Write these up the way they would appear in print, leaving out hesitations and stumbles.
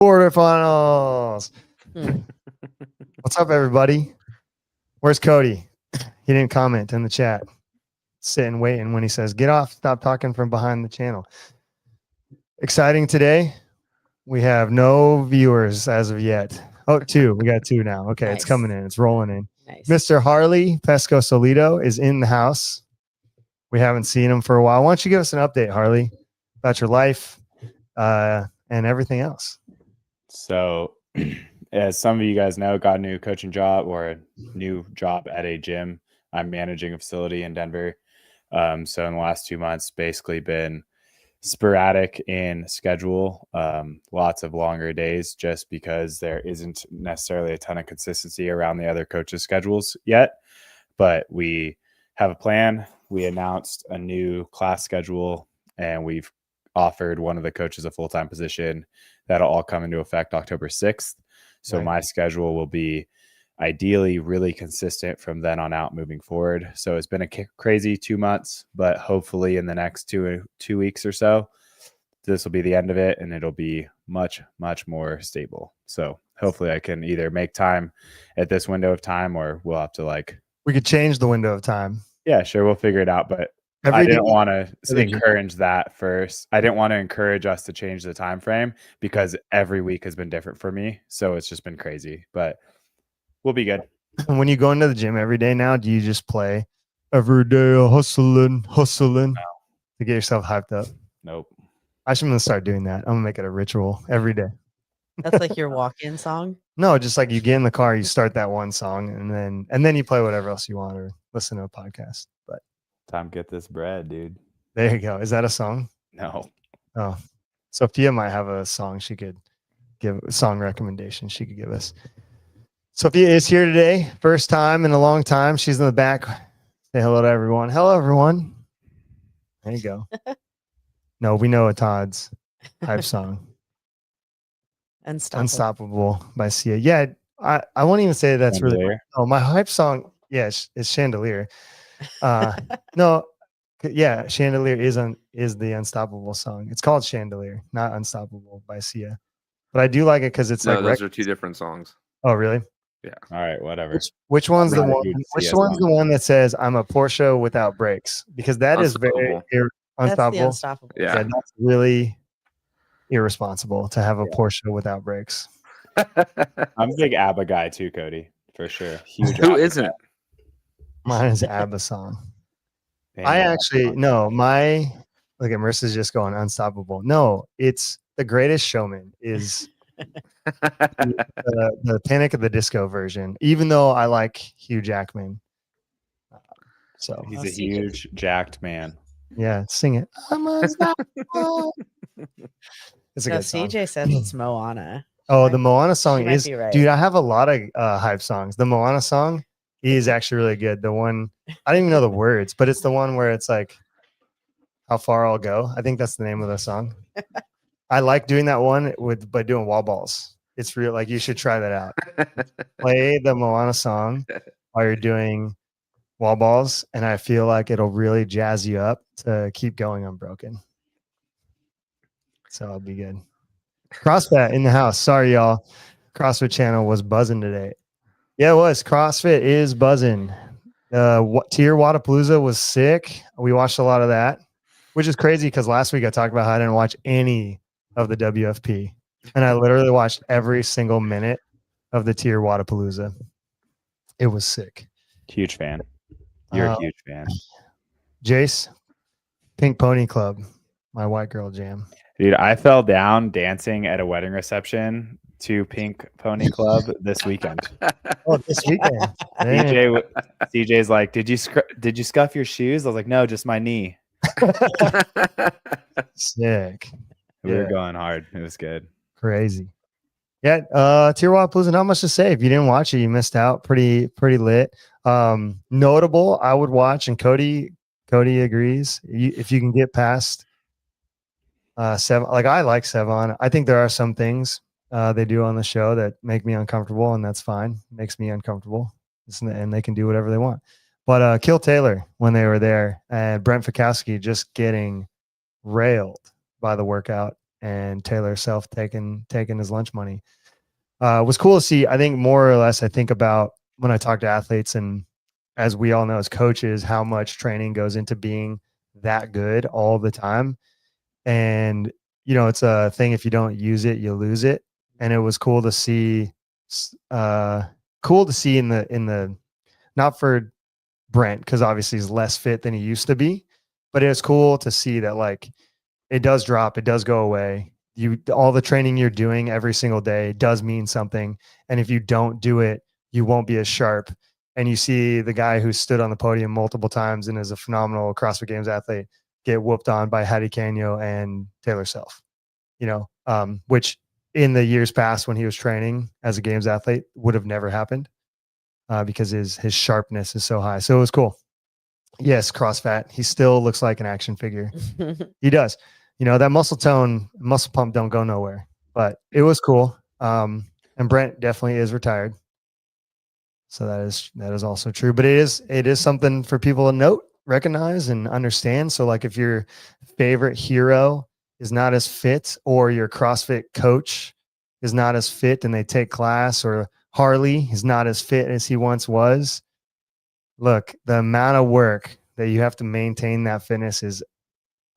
Quarterfinals. What's up, everybody? Where's Cody? He didn't comment in the chat. Sitting waiting when he says, get off, stop talking from behind the channel. Exciting today. We have no viewers as of yet. Oh, two. We got two now. Okay, nice. It's coming in. It's rolling in. Nice. Mr. Harley Pesco Solito is in the house. We haven't seen him for a while. Why don't you give us an update, Harley, about your life and everything else? So, as some of you guys know, got a new coaching job or a new job at a gym. I'm managing a facility in Denver. So in the last 2 months, basically been sporadic in schedule, lots of longer days, just because there isn't necessarily a ton of consistency around the other coaches' schedules yet. But we have a plan. We announced a new class schedule, and we've offered one of the coaches a full-time position. That'll all come into effect October 6th. So right. My schedule will be ideally really consistent from then on out moving forward. So it's been a crazy 2 months, but hopefully in the next two weeks or so, this will be the end of it, and it'll be much, much more stable. So hopefully I can either make time at this window of time, or we'll have to we could change the window of time. Yeah, sure. We'll figure it out. But I didn't want to encourage that first. I didn't want to encourage us to change the time frame because every week has been different for me. So it's just been crazy, but we'll be good. And when you go into the gym every day now, do you just play every day hustling to get yourself hyped up? Nope. I'm going to start doing that. I'm going to make it a ritual every day. That's like your walk-in song? No, just like you get in the car, you start that one song, and then you play whatever else you want or listen to a podcast. But time to get this bread, dude. There you go. Is that a song? No. Oh, Sophia might have a song she could give, a song recommendation she could give us. Sophia is here today. First time in a long time. She's in the back. Say hello to everyone. Hello, everyone. There you go. No, we know a Todd's hype song. Unstoppable by Sia. Yeah, I won't even say that's Chandelier. Really. Oh, my hype song. Yes, yeah, it's Chandelier. No, yeah, Chandelier is the Unstoppable song. It's called Chandelier, not Unstoppable by Sia. But I do like it because it's those are two different songs. Oh, really? Yeah. All right, whatever. Which one's the one? Which one's the one that says I'm a Porsche without brakes? Because that is very unstoppable. Unstoppable. Yeah, that's really irresponsible to have a Porsche without brakes. I'm a big ABBA guy too, Cody, for sure. Huge. Who isn't? Guy. Mine is ABBA song. I actually no. Look at Marissa's just going Unstoppable. No, it's The Greatest Showman is the Panic of the Disco version. Even though I like Hugh Jackman, so he's a huge jacked man. Yeah, sing it. I'm unstoppable. It's a good song. CJ says it's Moana. Oh, the Moana song is, right. Dude, I have a lot of hype songs. The Moana song is actually really good. The one, I don't even know the words, but it's the one where it's like, how far I'll go. I think that's the name of the song. I like doing that one by doing wall balls. It's real. Like, you should try that out. Play the Moana song while you're doing wall balls, and I feel like it'll really jazz you up to keep going unbroken. So I'll be good. CrossFit in the house. Sorry, y'all. CrossFit channel was buzzing today. Yeah, it was. CrossFit is buzzing. Tier Wadapalooza was sick. We watched a lot of that, which is crazy because last week I talked about how I didn't watch any of the WFP. And I literally watched every single minute of the Tier Wadapalooza. It was sick. Huge fan. You're a huge fan. Jace, Pink Pony Club, my white girl jam. Dude, I fell down dancing at a wedding reception to Pink Pony Club this weekend. Oh, this weekend. CJ's like, did you scuff your shoes? I was like, no, just my knee. Sick. We were going hard. It was good. Crazy. Yeah, Tier Wadapalooza, not much to say. If you didn't watch it, you missed out. Pretty lit. Notable, I would watch, and Cody agrees. If you can get past Sevan, like I like Sevan. I think there are some things they do on the show that make me uncomfortable, and that's fine. It makes me uncomfortable, and they can do whatever they want. But Kill Taylor, when they were there, and Brent Fikowski just getting railed by the workout. and Taylor herself taking his lunch money. It was cool to see. I think more or less, I think about when I talk to athletes, and as we all know as coaches, how much training goes into being that good all the time. And, you know, it's a thing, if you don't use it, you lose it. And it was cool to see, in the, not for Brent, because obviously he's less fit than he used to be, but it was cool to see that, like, it does drop, it does go away. All the training you're doing every single day does mean something. And if you don't do it, you won't be as sharp. And you see the guy who stood on the podium multiple times and is a phenomenal CrossFit Games athlete get whooped on by Hattie Canio and Taylor Self, you know, which in the years past when he was training as a games athlete would have never happened because his sharpness is so high. So it was cool. Yes, CrossFit. He still looks like an action figure. He does. You know, that muscle tone, muscle pump don't go nowhere, but it was cool. And Brent definitely is retired. So that is also true, but it is something for people to note, recognize, and understand. So like if your favorite hero is not as fit, or your CrossFit coach is not as fit and they take class, or Harley is not as fit as he once was, look, the amount of work that you have to maintain that fitness is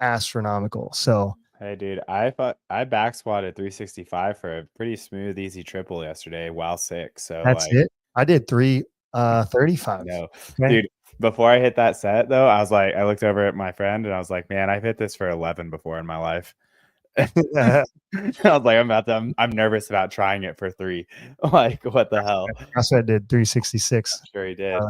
astronomical. So Hey, dude, I back squatted 365 for a pretty smooth, easy triple yesterday while sick. So that's like, it. I did 335. no, Okay. dude, before I hit that set though, I was like, I looked over at my friend and I was like, man, I've hit this for 11 before in my life. I was like, I'm nervous about trying it for 3. Like, what the hell? CrossFit did 366. I'm sure he did.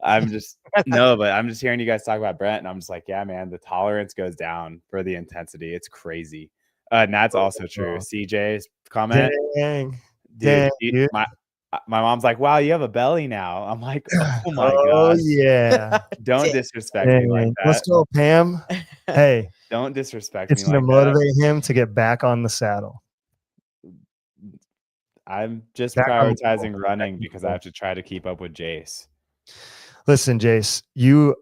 I'm just but I'm just hearing you guys talk about Brent, and I'm just like, yeah, man, the tolerance goes down for the intensity. It's crazy. And that's also true. CJ's comment, Dang. dude. Dude. My mom's like, wow, you have a belly now. I'm like, oh my Oh gosh. yeah. Don't disrespect me like Let's that. go, Pam. Hey, Don't disrespect it's me going to like that. motivate him to get back on the saddle. I'm just Back on the prioritizing pole. running because I have to try to keep up with Jace. Listen, Jace, you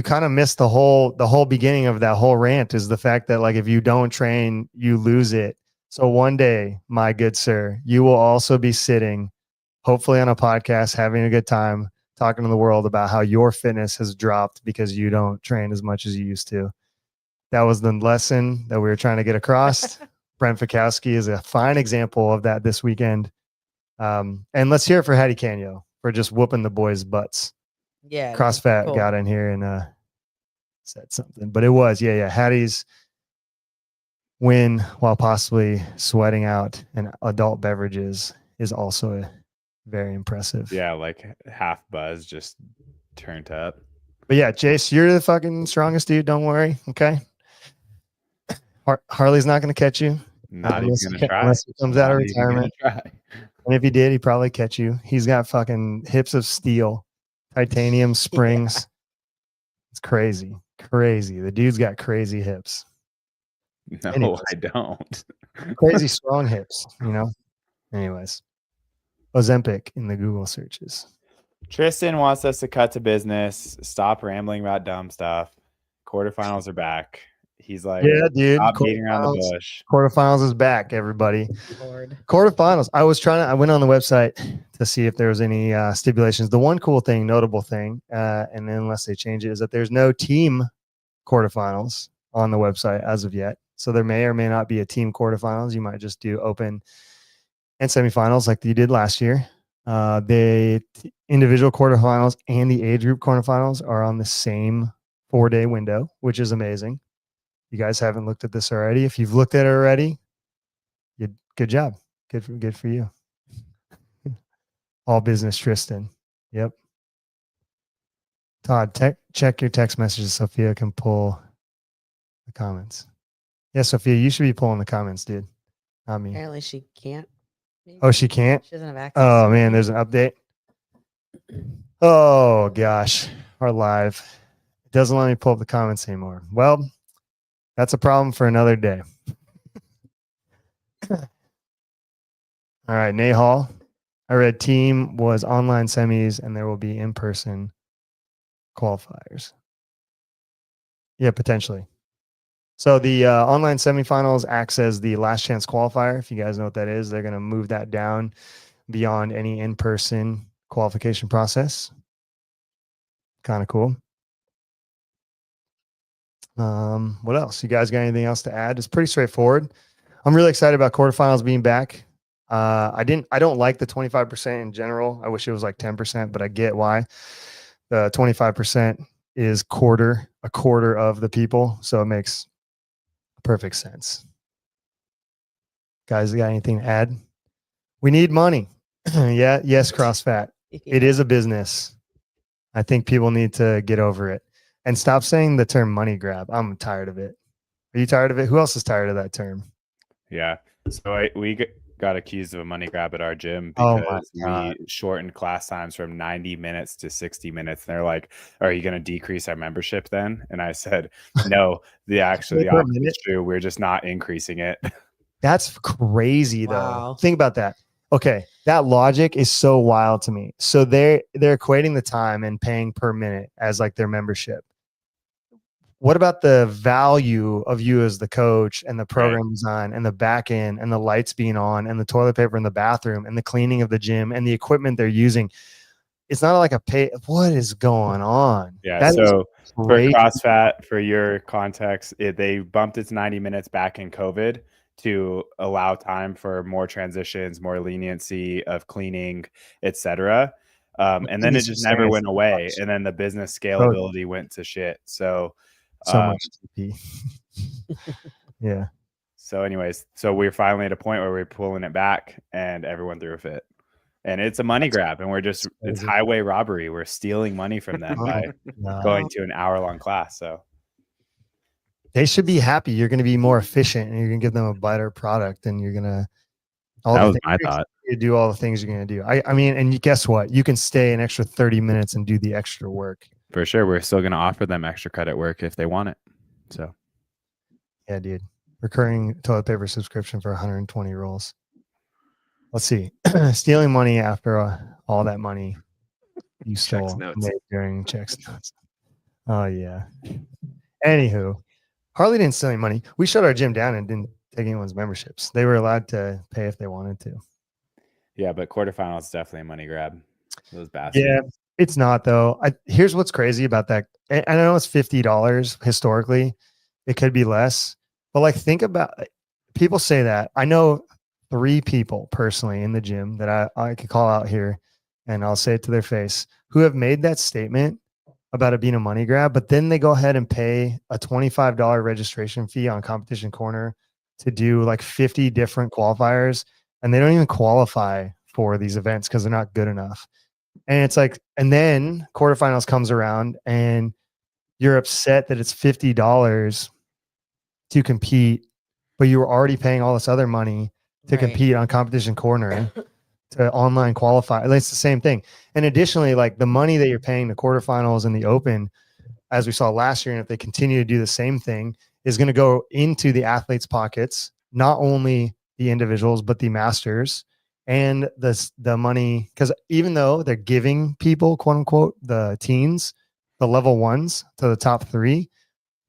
kind of missed the whole beginning of that whole rant, is the fact that, like, if you don't train, you lose it. So one day, my good sir, you will also be sitting, hopefully on a podcast, having a good time, talking to the world about how your fitness has dropped because you don't train as much as you used to. That was the lesson that we were trying to get across. Brent Fikowski is a fine example of that this weekend. And let's hear it for Hattie Canio for just whooping the boys' butts. Yeah. CrossFit Cool. got in here and said something, but it was, Hattie's win while possibly sweating out and adult beverages is also very impressive. Yeah, like half buzz just turned up. But yeah, Jace, you're the fucking strongest dude. Don't worry. Okay. Harley's not going to catch you. Not even going to try. Unless he comes out of Not even gonna retirement. try. And if he did, he'd probably catch you. He's got fucking hips of steel, titanium springs. Yeah. It's crazy. Crazy. The dude's got crazy hips. No, Anyways. I don't. Crazy strong hips, you know? Anyways. Ozempic in the Google searches. Tristan wants us to cut to business. Stop rambling about dumb stuff. Quarterfinals are back. He's like, yeah, dude. Stop beating around the bush. Quarterfinals is back, everybody. Lord. Quarterfinals. I went on the website to see if there was any stipulations. The one cool thing, notable thing, and then unless they change it, is that there's no team quarterfinals on the website as of yet. So there may or may not be a team quarterfinals. You might just do open and semifinals like you did last year. The individual quarterfinals and the age group quarterfinals are on the same 4-day window, which is amazing. You guys haven't looked at this already. If you've looked at it already, good job. Good for you. All business, Tristan. Yep. Todd, check your text messages. Sophia can pull the comments. Yeah, Sophia, you should be pulling the comments, dude. Not me. Apparently she can't. Maybe. Oh, she can't? She doesn't have access. Oh, man, there's an update. Oh, gosh. Our live. It doesn't let me pull up the comments anymore. Well, that's a problem for another day. All right, Nahal. I read team was online semis and there will be in-person qualifiers. Yeah, potentially. So the online semifinals acts as the last chance qualifier. If you guys know what that is, they're going to move that down beyond any in-person qualification process. Kind of cool. What else? You guys got anything else to add? It's pretty straightforward. I'm really excited about quarterfinals being back. I don't like the 25% in general. I wish it was like 10%, but I get why. The 25% is a quarter of the people. So it makes perfect sense. Guys, got anything to add? We need money. Yeah. Yes, CrossFit. It is a business. I think people need to get over it and stop saying the term money grab. I'm tired of it. Are you tired of it? Who else is tired of that term? Yeah. So we got accused of a money grab at our gym Oh my because God. we shortened class times from 90 minutes to 60 minutes. And they're like, are you going to decrease our membership then? And I said, no, the opposite is true. We're just not increasing it. That's crazy though. Wow. Think about that. Okay. That logic is so wild to me. So they're equating the time and paying per minute as like their membership. What about the value of you as the coach and the program design and the back end and the lights being on and the toilet paper in the bathroom and the cleaning of the gym and the equipment they're using? It's not like a pay. What is going on? Yeah. That So for crazy. CrossFit, for your context, they bumped its 90 minutes back in COVID to allow time for more transitions, more leniency of cleaning, etc. And then it just never went away. And then the business scalability went to shit. So much TP. Yeah. So anyways, so we're finally at a point where we're pulling it back and everyone threw a fit. And it's a money grab and it's highway robbery. We're stealing money from them by going to an hour-long class. So they should be happy. You're going to be more efficient and you're going to give them a better product and you're going to that was my thought. You do all the things you're going to do. I mean, and guess what? You can stay an extra 30 minutes and do the extra work. For sure. We're still going to offer them extra credit work if they want it. So yeah, dude. Recurring toilet paper subscription for 120 rolls. Let's see. Stealing money after all that money you stole during checks notes. Oh yeah. Anywho, Harley didn't steal any money. We shut our gym down and didn't take anyone's memberships. They were allowed to pay if they wanted to. Yeah, but quarterfinals is definitely a money grab. Those bastards. Yeah, it's not though. Here's what's crazy about that. And I know it's $50 historically. It could be less, but like think about people say that. I know 3 people personally in the gym that I could call out here and I'll say it to their face who have made that statement about it being a money grab, but then they go ahead and pay a $25 registration fee on Competition Corner to do like 50 different qualifiers and they don't even qualify for these events because they're not good enough. And it's like, and then quarterfinals comes around and you're upset that it's $50 to compete, but you were already paying all this other money to compete on Competition Corner to online qualify. It's the same thing. And additionally, like the money that you're paying the quarterfinals and the open, as we saw last year, and if they continue to do the same thing, is going to go into the athletes' pockets, not only the individuals, but the masters and the money. Because even though they're giving people, quote unquote, the teens, the level ones to the top 3,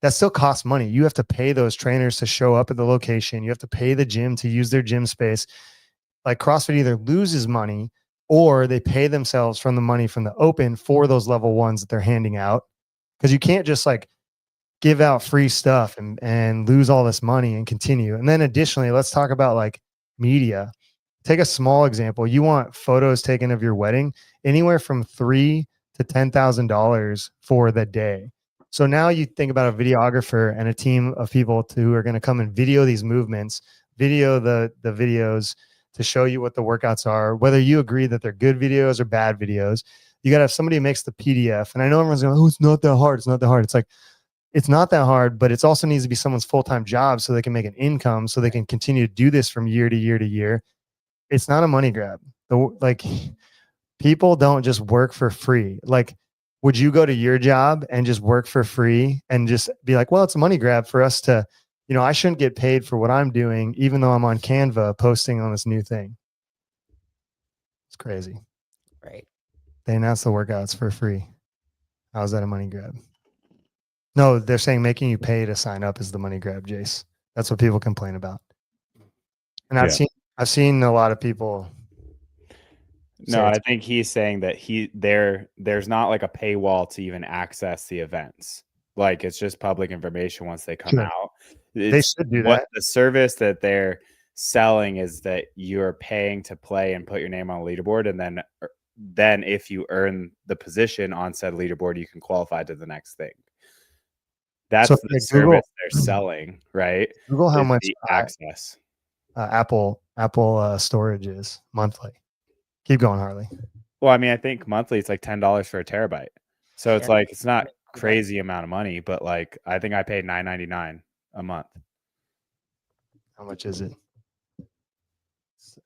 that still costs money. You have to pay those trainers to show up at the location. You have to pay the gym to use their gym space. Like CrossFit either loses money or they pay themselves from the money from the open for those level ones that they're handing out. Because you can't just like give out free stuff and lose all this money and continue. And then additionally, let's talk about like media. Take a small example. You want photos taken of your wedding, anywhere from $3,000 to $10,000 for the day. So now you think about a videographer and a team of people who are going to come and video these movements, video the videos to show you what the workouts are, whether you agree that they're good videos or bad videos. You got to have somebody who makes the PDF. And I know everyone's going, oh, it's not that hard. It's not that hard. It's like, it's not that hard, but it also needs to be someone's full-time job so they can make an income so they can continue to do this from year to year to year. It's not a money grab. Like people don't just work for free. Like, would you go to your job and just work for free and just be like, well, it's a money grab for us to, I shouldn't get paid for what I'm doing, even though I'm on Canva posting on this new thing. It's crazy. Right. They announced the workouts for free. How's that a money grab? No, they're saying making you pay to sign up is the money grab, Jace. That's what people complain about. And Yeah. I've seen a lot of people. No, I think he's saying that there's not like a paywall to even access the events. Like it's just public information once they come Sure. out. They should do What that. the service that they're selling is that you're paying to play and put your name on a leaderboard, and then if you earn the position on said leaderboard, you can qualify to the next thing. That's So the Google, service they're selling, right? Google how Is much the access. Apple storage is monthly. Keep going, Harley. Well, I mean, I think monthly it's like $10 for a terabyte. So it's Yeah. like it's not crazy amount of money, but like I think I paid $9.99 a month. How much is it?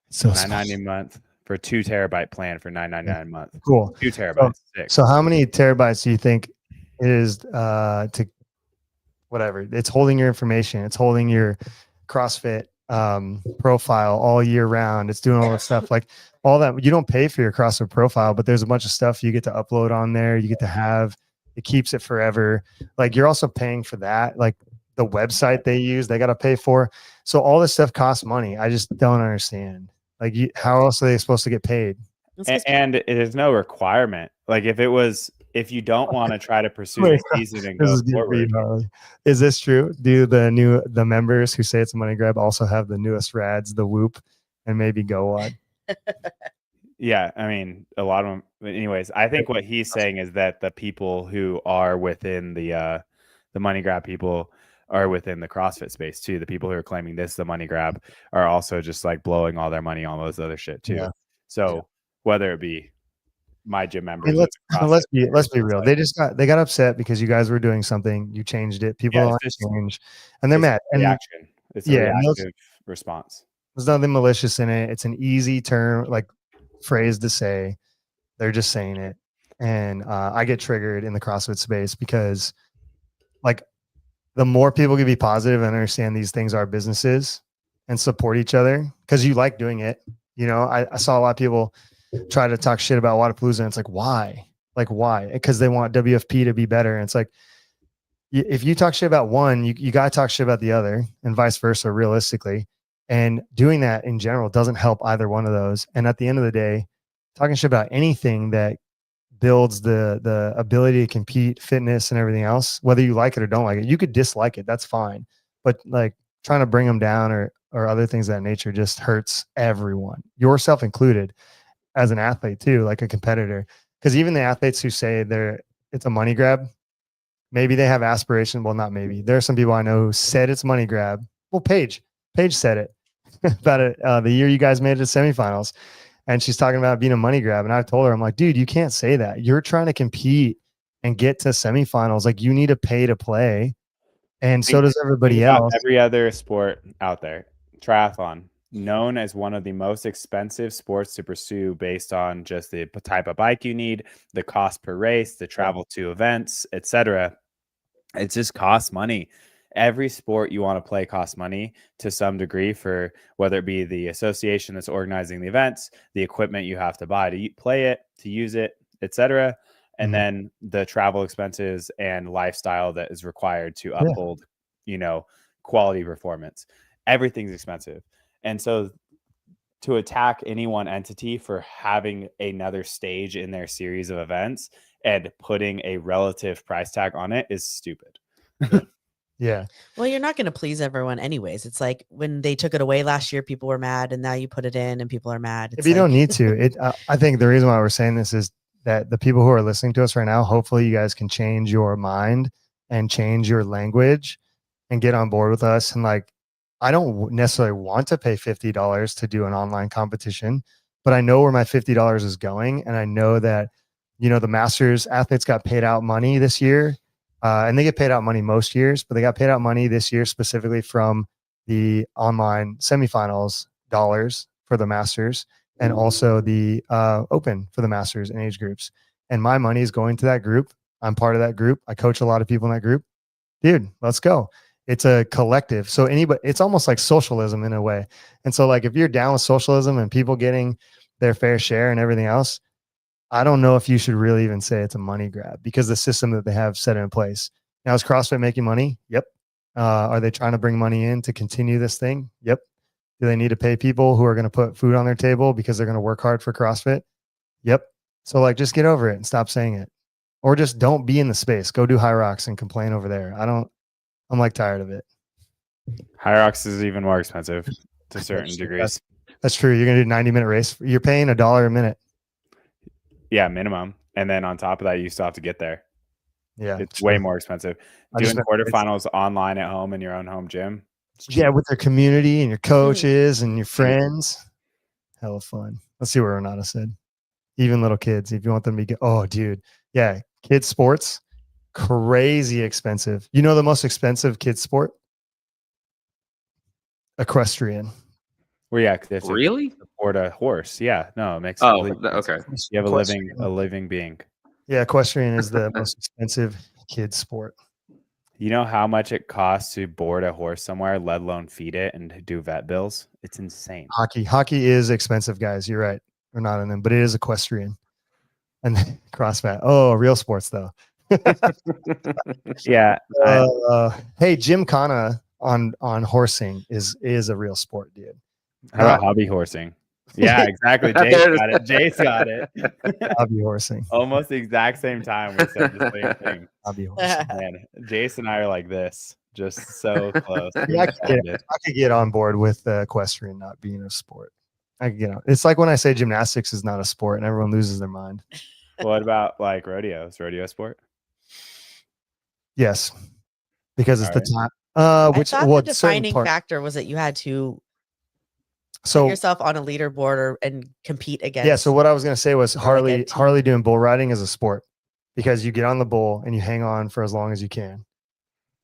So $9.99 a month for 2 terabyte plan for $9.99 a month. cool. 2 terabytes. So how many terabytes do you think it is to whatever? It's holding your information. It's holding your CrossFit profile all year round. It's doing all that stuff. Like all that. You don't pay for your CrossFit profile, but there's a bunch of stuff you get to upload on there. You get to have. It keeps it forever. Like you're also paying for that. Like the website they use, they got to pay for. So all this stuff costs money. I just don't understand. Like how else are they supposed to get paid? And it is no requirement. Like if you don't want to try to pursue the season and go forward. Is this true? Do the members who say it's a money grab also have the newest rads, the Whoop, and maybe GoWad? Yeah, I mean, a lot of them. But anyways, I think what he's saying is that the people who are within the money grab people are within the CrossFit space too. The people who are claiming this is the money grab are also just like blowing all their money on those other shit too. Yeah. So whether it be my gym members, let's be real. Like, they got upset because you guys were doing something. You changed it. People don't change, and they're mad. And reaction. It's a reactive response. There's nothing malicious in it. It's an easy term, like phrase to say. They're just saying it, and I get triggered in the CrossFit space because, like, the more people can be positive and understand these things are businesses and support each other because you like doing it. You know, I saw a lot of people try to talk shit about Wadapalooza, and it's like, why? Like, why? Because they want WFP to be better. And it's like, if you talk shit about one, you got to talk shit about the other, and vice versa, realistically. And doing that in general doesn't help either one of those. And at the end of the day, talking shit about anything that builds the ability to compete, fitness, and everything else, whether you like it or don't like it, you could dislike it. That's fine. But like trying to bring them down or other things of that nature just hurts everyone, yourself included, as an athlete too, like a competitor. Because even the athletes who say it's a money grab, maybe they have aspiration. Well, not maybe. There are some people I know who said it's money grab. Well, Paige said it about it the year you guys made it to semifinals. And she's talking about being a money grab. And I told her, I'm like, dude, you can't say that. You're trying to compete and get to semifinals. Like you need to pay to play. And so does everybody else. Every other sport out there, triathlon, known as one of the most expensive sports to pursue based on just the type of bike you need, the cost per race, the travel to events, etc. It just costs money. Every sport you want to play costs money to some degree, for whether it be the association that's organizing the events, the equipment you have to buy to play it, to use it, etc. And then the travel expenses and lifestyle that is required to uphold, quality performance. Everything's expensive. And so to attack any one entity for having another stage in their series of events and putting a relative price tag on it is stupid. Yeah. Well, you're not going to please everyone anyways. It's like when they took it away last year, people were mad, and now you put it in and people are mad. If you don't need to, I think the reason why we're saying this is that the people who are listening to us right now, hopefully you guys can change your mind and change your language and get on board with us. And like, I don't necessarily want to pay $50 to do an online competition, but I know where my $50 is going. And I know that, the Masters athletes got paid out money this year. And they get paid out money most years, but they got paid out money this year specifically from the online semifinals dollars for the Masters and also the Open for the Masters and age groups. And my money is going to that group. I'm part of that group. I coach a lot of people in that group. Dude, let's go. It's a collective. So it's almost like socialism in a way. And so like if you're down with socialism and people getting their fair share and everything else, I don't know if you should really even say it's a money grab because the system that they have set in place Now, is CrossFit making money? Yep. Are they trying to bring money in to continue this thing? Yep. Do they need to pay people who are going to put food on their table because they're going to work hard for CrossFit? Yep. So like, just get over it and stop saying it, or just don't be in the space. Go do High Rocks and complain over there. I'm like tired of it. High Rocks is even more expensive to certain degrees. That's true. You're going to do a 90-minute race. You're paying $1 a minute. Yeah, minimum. And then on top of that, you still have to get there. Yeah. It's way more expensive. Doing quarterfinals online at home in your own home gym. Yeah, with your community and your coaches and your friends. Hella fun. Let's see what Renata said. Even little kids, if you want them to be, oh, dude. Yeah, kids sports, crazy expensive. You know the most expensive kids sport? Equestrian. Well, yeah, they have to Really? support a horse. Yeah, no, it makes Oh, complete sense. okay. You have a living being. Yeah, equestrian is the most expensive kids sport. You know how much it costs to board a horse somewhere, let alone feed it and do vet bills? It's insane. Hockey is expensive, guys. You're right. We're not in them, but it is equestrian. And CrossFit. Oh, real sports though. Yeah. Hey, Gymkhana on horsing is a real sport, dude. How about hobby horsing? Yeah, exactly. Jace got it. Jace got it. Hobby horsing. Almost the exact same time we said the same thing. Hobby horsing. Man, Jace and I are like this, just so close. Yeah, I could get on board with equestrian not being a sport. I could get on. It's like when I say gymnastics is not a sport and everyone loses their mind. What about like rodeo? Is rodeo a sport? Yes, because it's All the time. Which I thought what the certain defining part. factor was that you had to put So yourself on a leaderboard and compete against. yeah, so what I was going to say was Or like a team. Harley doing bull riding is a sport because you get on the bull and you hang on for as long as you can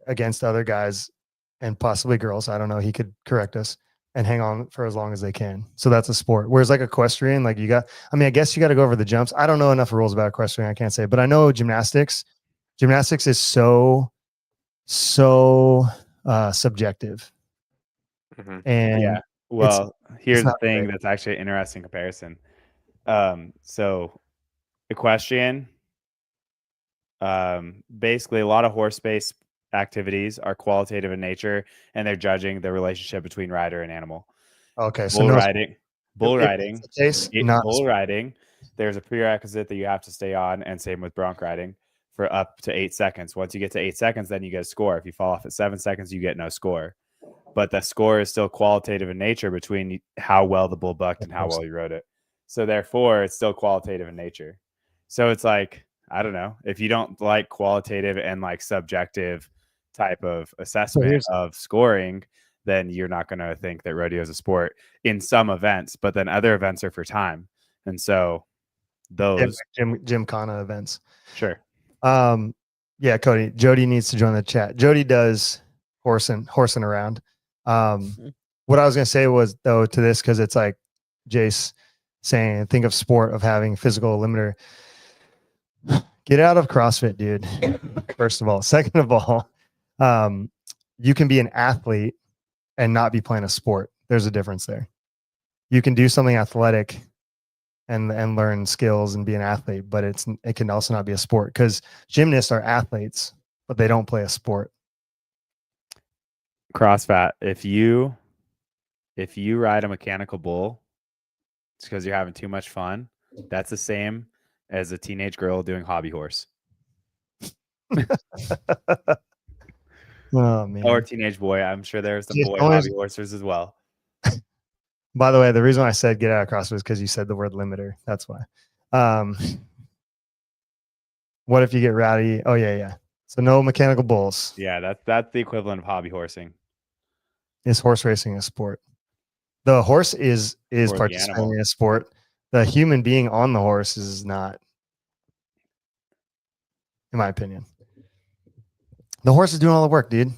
against other guys and possibly girls. I don't know. He could correct us and hang on for as long as they can. So that's a sport. Whereas like equestrian, like I guess you got to go over the jumps. I don't know enough rules about equestrian. I can't say, but I know gymnastics is so subjective. Mm-hmm. And yeah. Well, here's the thing great. that's actually an interesting comparison. So equestrian, basically a lot of horse-based activities are qualitative in nature, and they're judging the relationship between rider and animal. Okay, so bull riding, bull riding, there's a prerequisite that you have to stay on, and same with bronc riding for up to 8 seconds. Once you get to 8 seconds, then you get a score. If you fall off at 7 seconds, you get no score. But the score is still qualitative in nature between how well the bull bucked and how well you rode it. So therefore, it's still qualitative in nature. So it's like, I don't know, if you don't like qualitative and like subjective type of assessment of scoring, then you're not going to think that rodeo is a sport in some events, but then other events are for time. And so those Gymkhana events. Sure. Yeah, Cody, Jody needs to join the chat. Jody does horsing around. What I was going to say was though to this, cause it's like Jace saying, think of sport of having physical limiter. Get out of CrossFit, dude. First of all. Second of all, you can be an athlete and not be playing a sport. There's a difference there. You can do something athletic and learn skills and be an athlete, but it can also not be a sport because gymnasts are athletes, but they don't play a sport. CrossFit. If you ride a mechanical bull, it's because you're having too much fun. That's the same as a teenage girl doing hobby horse. Oh man. Or teenage boy. I'm sure there's some boy hobby horsers as well. By the way, the reason I said get out of CrossFit is because you said the word limiter. That's why. What if you get rowdy? Oh yeah. So no mechanical bulls. Yeah, that's the equivalent of hobby horsing. Is horse racing a sport? The horse is participating in a sport. The human being on the horse is not, in my opinion. The horse is doing all the work, dude.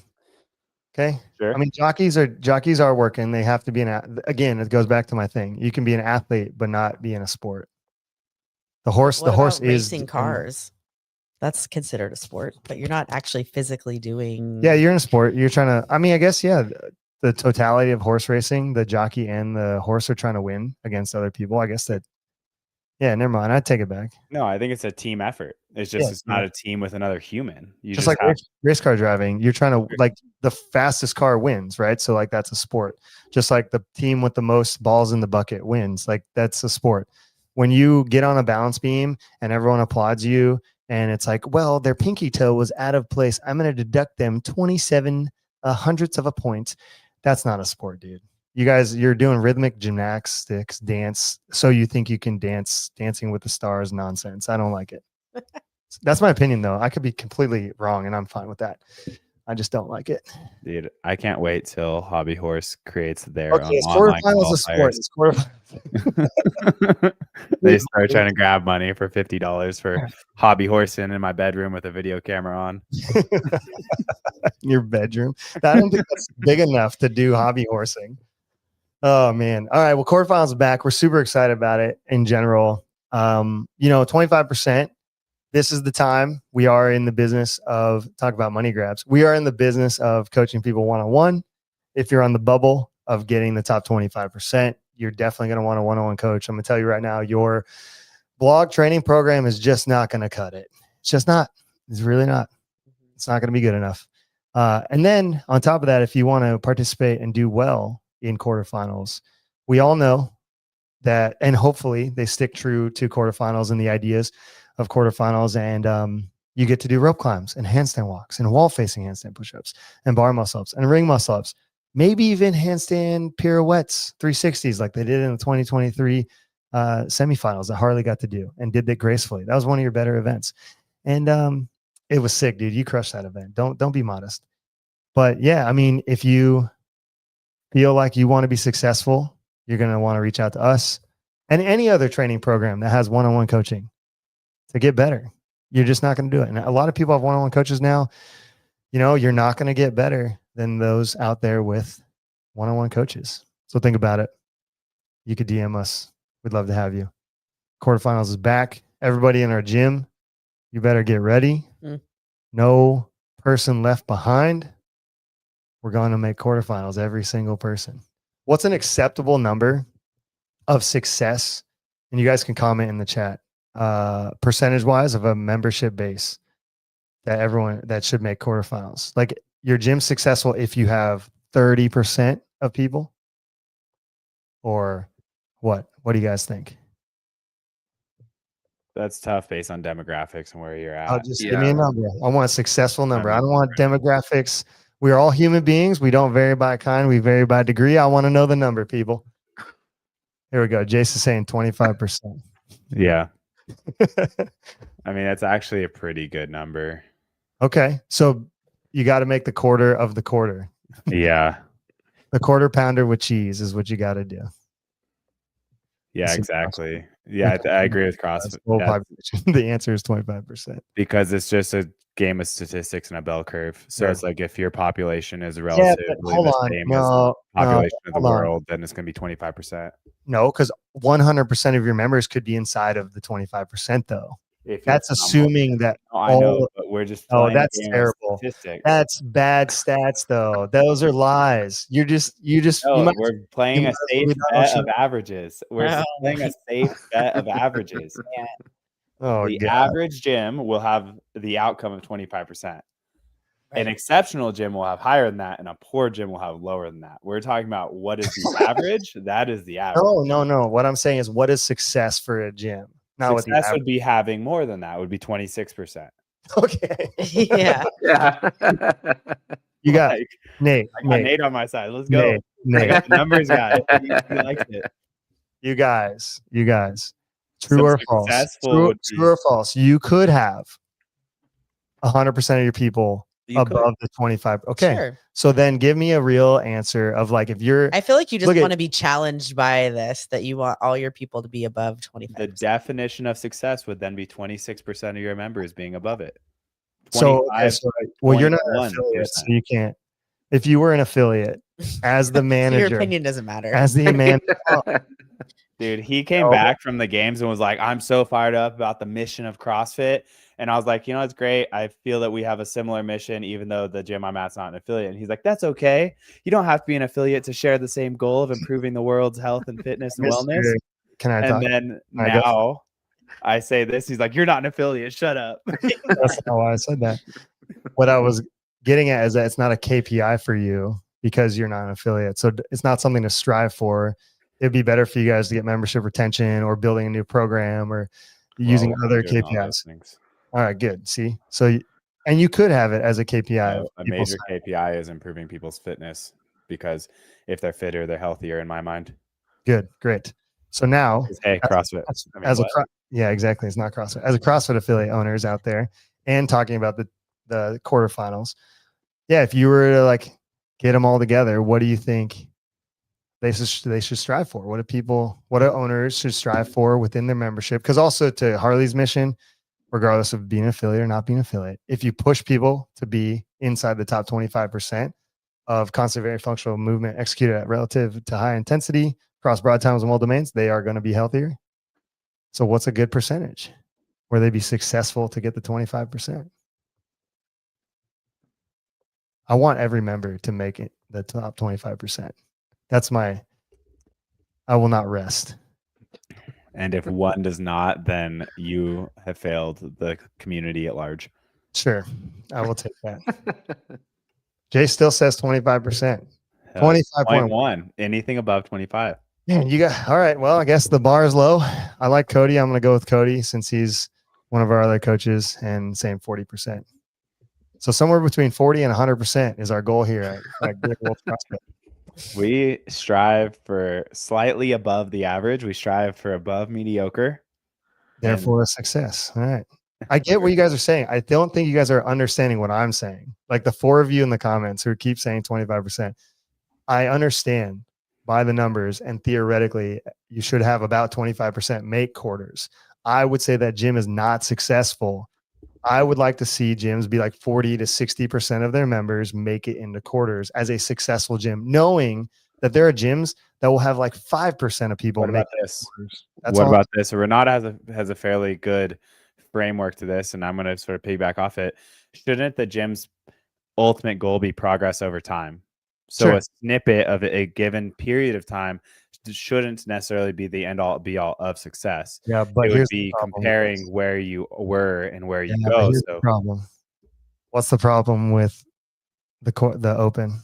Okay. Sure. I mean, jockeys are working. They have to be again, it goes back to my thing. You can be an athlete, but not be in a sport. The horse is racing cars. That's considered a sport, but you're not actually physically doing. Yeah, you're in a sport. You're trying to, I guess, yeah, the totality of horse racing, the jockey and the horse are trying to win against other people. I guess that Yeah, never mind. I take it back. No, I think it's a team effort. It's Yeah, just it's team not effort. a team with another human. You Just just like have race car driving, you're trying to like the fastest car wins, right? So like that's a sport. Just like the team with the most balls in the bucket wins, like that's a sport. When you get on a balance beam and everyone applauds you, and it's like, well, their pinky toe was out of place, I'm going to deduct them 27 hundredths of a point. That's not a sport, dude. You guys, you're doing rhythmic gymnastics, dance, so you think you can dance, Dancing with the Stars nonsense. I don't like it. That's my opinion, though. I could be completely wrong, and I'm fine with that. I just don't like it. dude. I can't wait till Hobby Horse creates their Okay, own it's online quarterfinals of sport. qualifiers. It's quarterfinals. They start trying to grab money for $50 for hobby horsing in my bedroom with a video camera on. Your bedroom. I don't think that's big enough to do hobby horsing. Oh man. All right. Well, quarterfinals is back. We're super excited about it in general. 25%. This is the time. We are in the business of talk about money grabs. We are in the business of coaching people one-on-one. If you're on the bubble of getting the top 25%, you're definitely going to want a one-on-one coach. I'm going to tell you right now, your blog training program is just not going to cut it. It's just not. It's really not. It's not going to be good enough. And then on top of that, if you want to participate and do well in quarterfinals, we all know that, and hopefully they stick true to quarterfinals and the ideas of quarterfinals. And you get to do rope climbs and handstand walks and wall facing handstand push-ups and bar muscle ups and ring muscle ups, maybe even handstand pirouettes, 360s like they did in the 2023 semifinals that Harley got to do and did that gracefully. That was one of your better events. And it was sick, dude. You crushed that event. Don't be modest. But yeah, I mean, if you feel like you want to be successful, you're going to want to reach out to us and any other training program that has one-on-one coaching to get better. You're just not going to do it. And a lot of people have one-on-one coaches now. You're not going to get better than those out there with one-on-one coaches. So think about it. You could DM us. We'd love to have you. Quarterfinals is back. Everybody in our gym, you better get ready. No person left behind. We're going to make quarterfinals, every single person. What's an acceptable number of success? And you guys can comment in the chat, percentage wise of a membership base that should make quarterfinals. Like your gym's successful if you have 30% of people, or what? What do you guys think? That's tough based on demographics and where you're at. Just give me a number. I want a successful number. I don't want demographics. We're all human beings. We don't vary by kind. We vary by degree. I want to know the number, people. Here we go. Jason's saying 25%. Yeah. I mean, that's actually a pretty good number. Okay. So you got to make the quarter of the quarter. Yeah. The quarter pounder with cheese is what you got to do. Yeah, exactly. Yeah, I agree with CrossFit. The answer is 25%. Because it's just a game of statistics and a bell curve. So it's like if your population is relatively the same as the population of the world, then it's going to be 25%. No, because 100% of your members could be inside of the 25%, though. That's assuming that I know, but we're just that's terrible. That's bad stats, though. Those are lies. We're playing a safe bet of averages. We're playing a safe bet of averages. The average gym will have the outcome of 25%. An exceptional gym will have higher than that, and a poor gym will have lower than that. We're talking about what is the average. That is the average. No. What I'm saying is, what is success for a gym? Success would be having more than that. Would be 26%. Okay. Yeah. You got Nate. I got Nate on my side. Let's go. Nate. I got the numbers guy. He likes it. You guys. True or false? True or false? You could have 100% of your people above the 25. Okay. Sure. So then give me a real answer of like, if you're, I feel like you just want to be challenged by this, that you want all your people to be above 25%. The definition of success would then be 26% of your members being above it. Well, you're not an affiliate, so you can't. If you were an affiliate as the manager, your opinion doesn't matter. As the manager. Dude, he came back from the games and was like, I'm so fired up about the mission of CrossFit. And I was like, it's great. I feel that we have a similar mission, even though the gym I'm at's not an affiliate. And he's like, that's okay. You don't have to be an affiliate to share the same goal of improving the world's health and fitness and wellness. Can I And talk? then I guess now I say this. He's like, "You're not an affiliate. Shut up." that's not why I said that. What I was getting at is that it's not a KPI for you because you're not an affiliate. So it's not something to strive for. It'd be better for you guys to get membership retention or building a new program or using Well, I'm other doing all those KPIs. things. All right, good. See, so and you could have it as a KPI. No, a major KPI is improving people's fitness because if they're fitter, they're healthier. In my mind. Good, great. So now, Hey, CrossFit. as a yeah, exactly. It's not CrossFit. As a CrossFit affiliate owners out there, and talking about the quarterfinals, yeah. If you were to like get them all together, what do you think they should strive for? What do owners should strive for within their membership? Because also to Harley's mission, regardless of being an affiliate or not being an affiliate, if you push people to be inside the top 25% of constant varied functional movement executed at relative to high intensity across broad times and all domains, they are going to be healthier. So what's a good percentage where they be successful to get the 25%? I want every member to make it the top 25%. I will not rest. And if one does not, then you have failed the community at large. Sure. I will take that. Jay still says 25%. 25.1. Anything above 25. Man, you got all right. Well, I guess the bar is low. I like Cody. I'm going to go with Cody since he's one of our other coaches and saying 40%. So somewhere between 40 and 100% is our goal here at Great Wolf CrossFit. We strive for slightly above the average. We strive for above mediocre. Therefore, a success. All right. I get what you guys are saying. I don't think you guys are understanding what I'm saying. Like the four of you in the comments who keep saying 25%. I understand by the numbers, and theoretically, you should have about 25% make quarters. I would say that gym is not successful. I would like to see gyms be like 40 to 60% of their members make it into quarters as a successful gym, knowing that there are gyms that will have like 5% of people. What about this? What about this? Renata has a fairly good framework to this, and I'm going to sort of piggyback off it. Shouldn't the gym's ultimate goal be progress over time? So Sure. A snippet of a given period of time shouldn't necessarily be the end all be all of success. Yeah, but it would here's be comparing where you were and where you go. Here's So the problem. What's the problem with the open?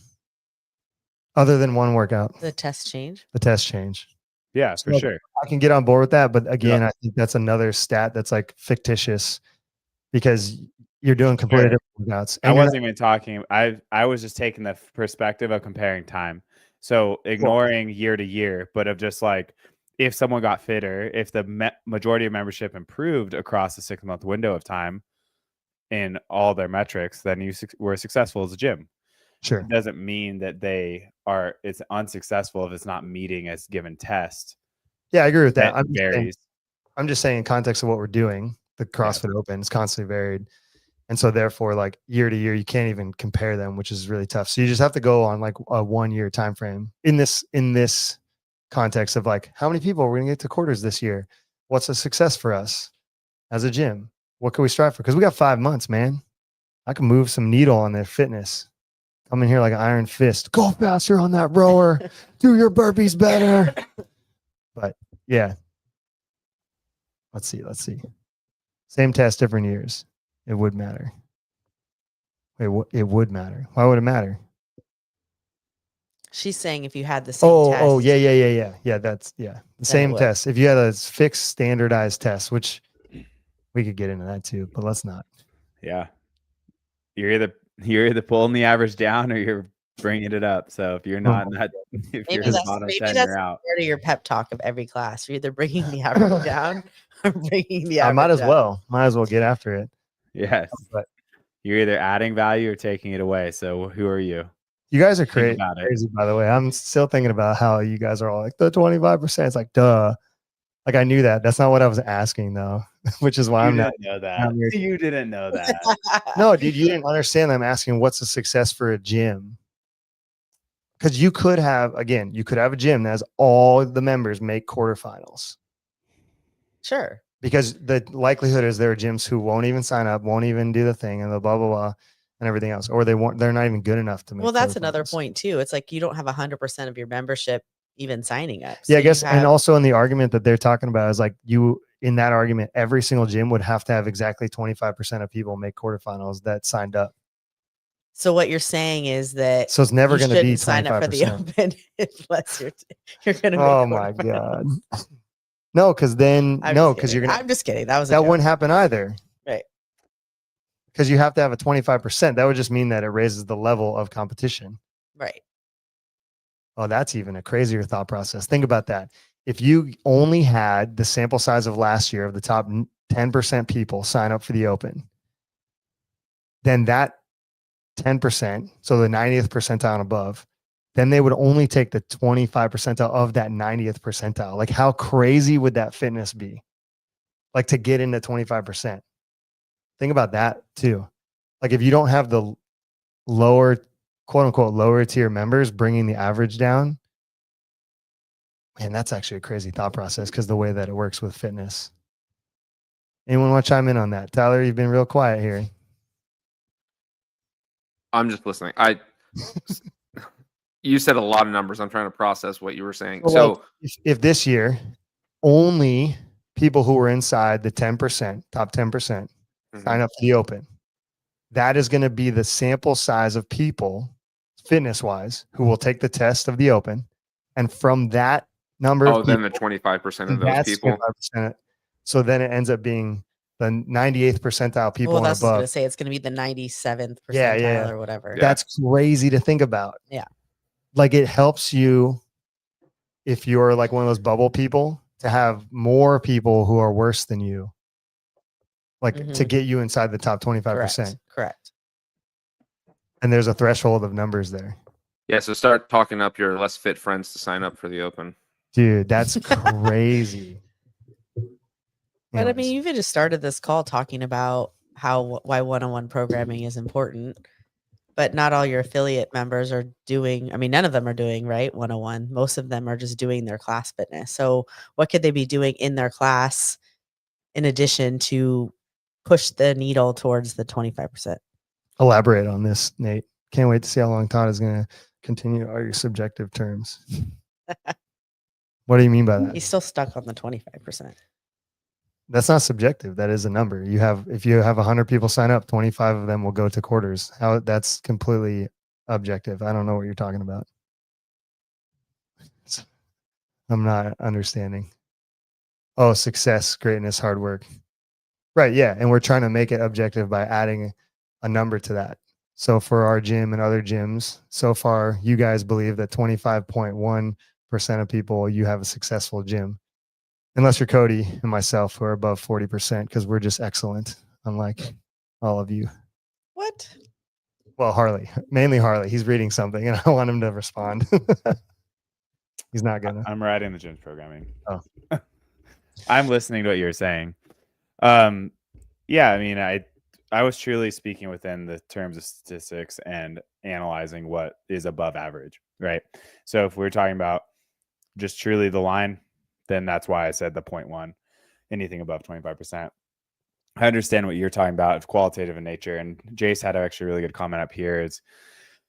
Other than one workout, The test change. the test change. yeah, for sure. I can get on board with that, but again, I think that's another stat that's like fictitious because you're doing completely different workouts. I wasn't even talking. I was just taking the perspective of comparing time. So ignoring year to year, but of just like if someone got fitter, if the majority of membership improved across a 6-month window of time in all their metrics, then you were successful as a gym. Sure. It doesn't mean that it's unsuccessful if it's not meeting a given test. Yeah, I agree with that. I'm just saying in context of what we're doing, the CrossFit Open is constantly varied. And so therefore, like year to year, you can't even compare them, which is really tough. So you just have to go on like a 1 year time frame in this context of like, how many people are we gonna get to quarters this year? What's a success for us as a gym? What can we strive for? Because we got 5 months, man. I can move some needle on their fitness. Come in here like an iron fist. Go faster on that rower. Do your burpees better. But yeah. Let's see. Same test, different years. It would matter. Wait, it would matter. Why would it matter? She's saying if you had the same test. Yeah. That's the same test. If you had a fixed standardized test, which we could get into that too, but let's not. Yeah, you're either pulling the average down or you're bringing it up. So if you're not, if you're in the bottom 10, you're out. Part of your pep talk of every class. You're either bringing the average down or bringing the average. I might as well get after it. Yes, but you're either adding value or taking it away. So who are you? You guys are crazy, by the way. I'm still thinking about how you guys are all like the 25%. It's like, duh. Like I knew that. That's not what I was asking though, which is why I'm not. Know that. You didn't know that. No, dude, you didn't understand. I'm asking what's a success for a gym. Because you could have a gym that has all the members make quarterfinals. Sure. Because the likelihood is there are gyms who won't even sign up, won't even do the thing, and the blah blah blah and everything else, or they're not even good enough to make. Well, that's another point too. It's like you don't have 100% of your membership, even signing up. Yeah, So I guess. you And have, also in the argument that they're talking about is like in that argument, every single gym would have to have exactly 25% of people make quarterfinals that signed up. so what you're saying is that So it's never you going to be shouldn't sign up for the 25%. Open unless you're going to make Oh my quarterfinals. God. No, because then, I'm no, just because kidding. you're going to, I'm just kidding. That was a that joke. wouldn't happen either. Right. Because you have to have a 25%. That would just mean that it raises the level of competition. Right. Oh, that's even a crazier thought process. Think about that. If you only had the sample size of last year of the top 10% people sign up for the Open, then that 10%, so the 90th percentile and above, then they would only take the 25 percentile of that 90th percentile. Like, how crazy would that fitness be? Like, to get into 25%. Think about that too. Like, if you don't have the lower, quote unquote, lower tier members bringing the average down, man, that's actually a crazy thought process because the way that it works with fitness. Anyone want to chime in on that? Tyler, you've been real quiet here. I'm just listening. You said a lot of numbers. I'm trying to process what you were saying. Well, So like, if this year only people who were inside the 10%, top 10%, sign up for the Open, that is going to be the sample size of people, fitness wise, who will take the test of the Open. And from that number of then people, the 25% of those that's people. 25%. So then it ends up being the 98th percentile people Well, and that's what I was above. going to say. It's going to be the 97th percentile Yeah. or whatever. Yeah. That's crazy to think about. Yeah. Like, it helps you if you're like one of those bubble people to have more people who are worse than you, like to get you inside the top 25%. Correct. And there's a threshold of numbers there. Yeah. So start talking up your less fit friends to sign up for the Open. Dude, that's crazy. But I Anyways. mean, you've just started this call talking about why one-on-one programming is important, but not all your affiliate members are doing. I mean, none of them are doing right 101. Most of them are just doing their class fitness. So what could they be doing in their class in addition to push the needle towards the 25%? Elaborate on this, Nate. Can't wait to see how long Todd is going to continue all your subjective terms. What do you mean by that? He's still stuck on the 25%. That's not subjective. That is a number. If you have 100 people sign up, 25 of them will go to quarters. That's completely objective. I don't know what you're talking about. I'm not understanding. Oh, success, greatness, hard work. Right. Yeah. And we're trying to make it objective by adding a number to that. So for our gym and other gyms, so far, you guys believe that 25.1% of people, you have a successful gym. Unless you're Cody and myself, who are above 40%, because we're just excellent, unlike all of you. What? Well, Harley, mainly Harley. He's reading something, and I want him to respond. He's not gonna. I'm writing the gym's programming. Oh. I'm listening to what you're saying. Yeah, I mean, I was truly speaking within the terms of statistics and analyzing what is above average, right? So if we're talking about just truly the line, then that's why I said the 0.1, anything above 25%. I understand what you're talking about of qualitative in nature. And Jace had actually a really good comment up here is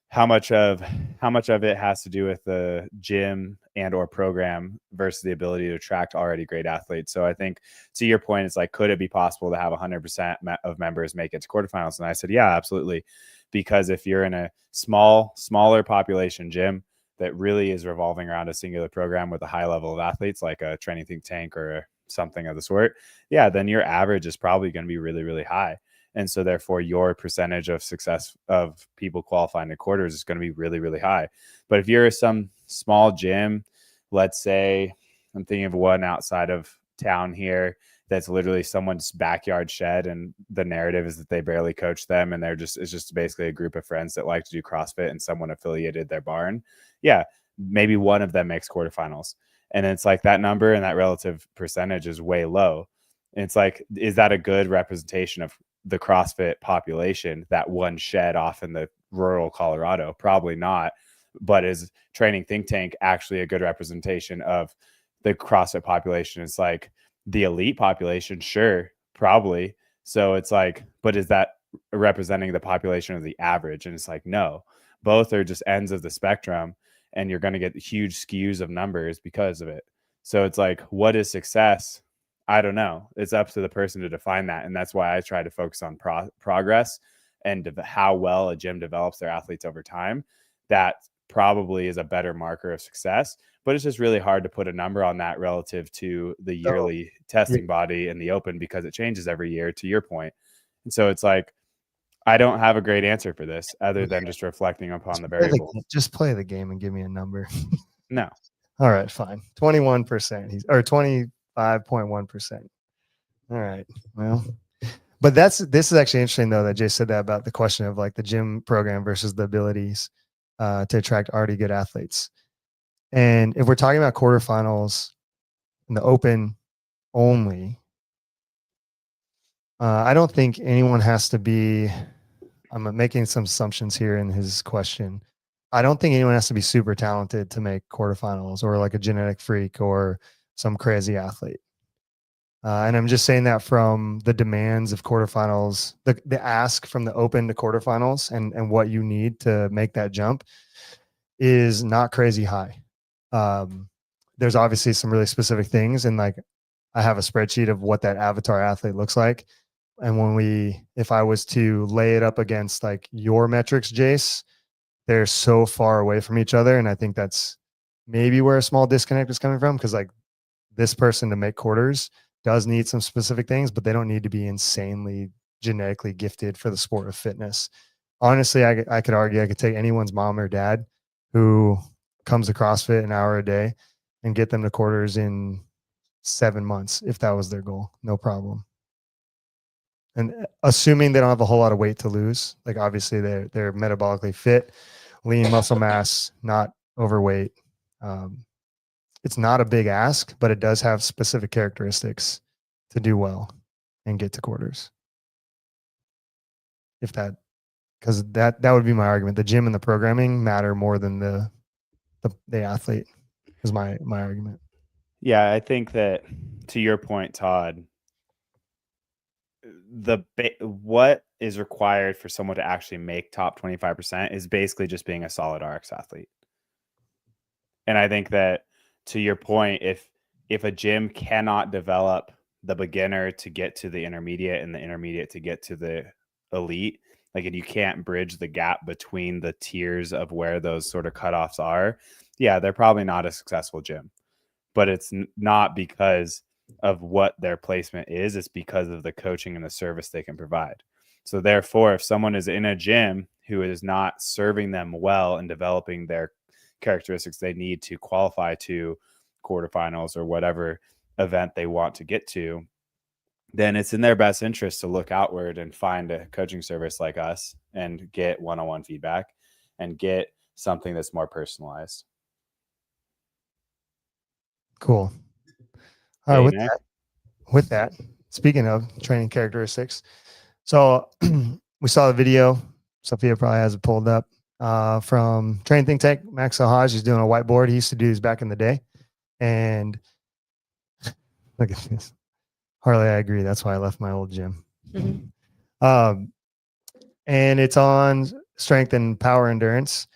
how much of it has to do with the gym and or program versus the ability to attract already great athletes. So I think to your point, it's like, could it be possible to have 100% of members make it to quarterfinals? And I said, yeah, absolutely. Because if you're in a smaller population gym that really is revolving around a singular program with a high level of athletes, like a training think tank or something of the sort, yeah, then your average is probably going to be really, really high. And so therefore your percentage of success of people qualifying to quarters is going to be really, really high. But if you're some small gym, let's say I'm thinking of one outside of town here, that's literally someone's backyard shed, and the narrative is that they barely coach them, and it's just basically a group of friends that like to do CrossFit and someone affiliated their barn. Yeah, maybe one of them makes quarterfinals. And it's like that number and that relative percentage is way low. And it's like, is that a good representation of the CrossFit population, that one shed off in the rural Colorado? Probably not. But is Training Think Tank actually a good representation of the CrossFit population? It's like the elite population, sure, probably. So it's like, but is that representing the population of the average? And it's like, no, both are just ends of the spectrum. and you're going to get huge skews of numbers because of it. So it's like, what is success? I don't know. It's up to the person to define that. And that's why I try to focus on progress and how well a gym develops their athletes over time. That probably is a better marker of success, but it's just really hard to put a number on that relative to the yearly testing body and the open, because it changes every year, to your point. And so it's like, I don't have a great answer for this other than just reflecting upon the variables. Just play the game and give me a number. No. All right, fine. 21%. Or 25.1%. All right. Well, but this is actually interesting though that Jay said that about the question of like the gym program versus the abilities to attract already good athletes. And if we're talking about quarterfinals in the open only, I don't think anyone has to be. I'm making some assumptions here in his question. I don't think anyone has to be super talented to make quarterfinals, or like a genetic freak or some crazy athlete. And I'm just saying that from the demands of quarterfinals, the ask from the open to quarterfinals, and what you need to make that jump is not crazy high. There's obviously some really specific things, and like I have a spreadsheet of what that avatar athlete looks like. And if I was to lay it up against like your metrics, Jace, they're so far away from each other. And I think that's maybe where a small disconnect is coming from. Cause like this person to make quarters does need some specific things, but they don't need to be insanely genetically gifted for the sport of fitness. Honestly, I could argue I could take anyone's mom or dad who comes to CrossFit an hour a day and get them to quarters in 7 months if that was their goal. No problem. And assuming they don't have a whole lot of weight to lose, like obviously they're metabolically fit, lean muscle mass, not overweight. It's not a big ask, but it does have specific characteristics to do well and get to quarters. If that, because that would be my argument. The gym and the programming matter more than the athlete is my argument. Yeah, I think that, to your point, Todd, what is required for someone to actually make top 25% is basically just being a solid RX athlete. And I think that, to your point, if a gym cannot develop the beginner to get to the intermediate and the intermediate to get to the elite, like, and you can't bridge the gap between the tiers of where those sort of cutoffs are, yeah, they're probably not a successful gym. But it's not because of what their placement is, it's because of the coaching and the service they can provide. So therefore, if someone is in a gym who is not serving them well and developing their characteristics they need to qualify to quarterfinals or whatever event they want to get to, then it's in their best interest to look outward and find a coaching service like us and get one-on-one feedback and get something that's more personalized. Cool. All right, with that, speaking of training characteristics, so we saw the video. Sophia probably has it pulled up from Train Think Tank. Max Alhaj is doing a whiteboard. He used to do these back in the day. And look at this. Harley, I agree. That's why I left my old gym. Mm-hmm. And it's on strength and power endurance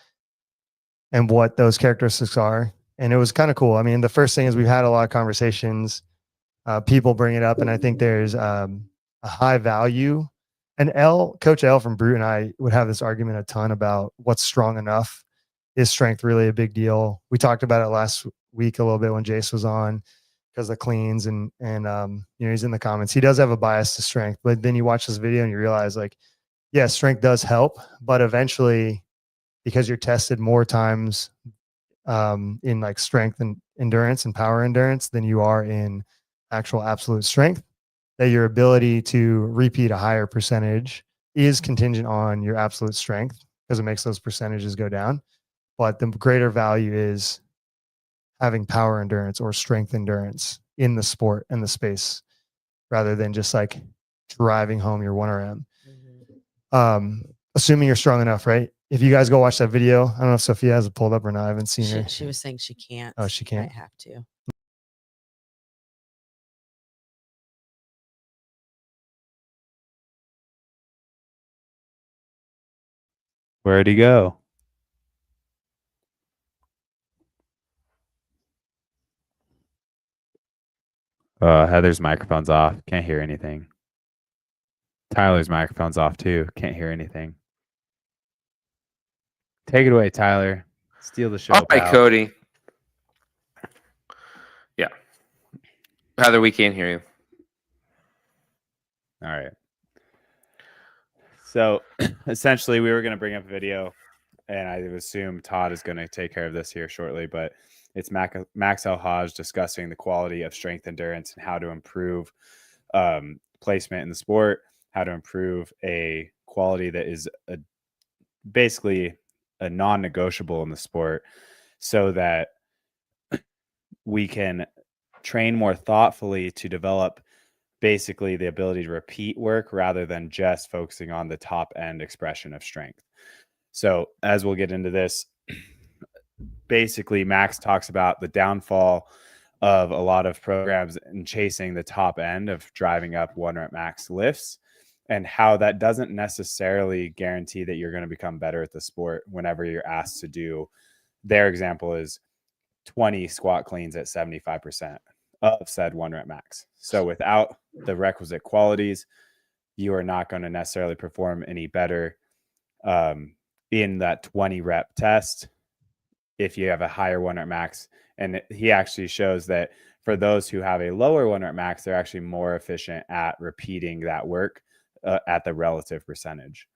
and what those characteristics are. And it was kind of cool. I mean, the first thing is we've had a lot of conversations. People bring it up, and I think there's a high value. And Coach L from Brute and I would have this argument a ton about what's strong enough. Is strength really a big deal? We talked about it last week a little bit when Jace was on, because the cleans and he's in the comments. He does have a bias to strength, but then you watch this video and you realize, like, yeah, strength does help, but eventually, because you're tested more times in like strength and endurance and power endurance than you are in actual absolute strength, that your ability to repeat a higher percentage is contingent on your absolute strength, because it makes those percentages go down. But the greater value is having power endurance or strength endurance in the sport and the space, rather than just like driving home your 1RM. Assuming you're strong enough, right? If you guys go watch that video, I don't know if Sophia has it pulled up or not. I haven't seen her. She was saying she can't. Oh, she can't. Might have to. Where'd he go? Heather's microphone's off. Can't hear anything. Tyler's microphone's off too. Can't hear anything. Take it away, Tyler. Steal the show. All right, pal. Cody. Yeah. Heather, we can't hear you. All right. So essentially, we were going to bring up a video, and I assume Todd is going to take care of this here shortly, but it's Max El-Haj discussing the quality of strength endurance and how to improve placement in the sport, how to improve a quality that is basically a non-negotiable in the sport, so that we can train more thoughtfully to develop basically the ability to repeat work rather than just focusing on the top end expression of strength. So as we'll get into this, basically Max talks about the downfall of a lot of programs in chasing the top end of driving up 1 rep max lifts, and how that doesn't necessarily guarantee that you're going to become better at the sport whenever you're asked to do. Their example is 20 squat cleans at 75% of said 1 rep max. So without the requisite qualities, you are not going to necessarily perform any better in that 20 rep test if you have a higher 1 rep max. And he actually shows that for those who have a lower 1 rep max, they're actually more efficient at repeating that work at the relative percentage.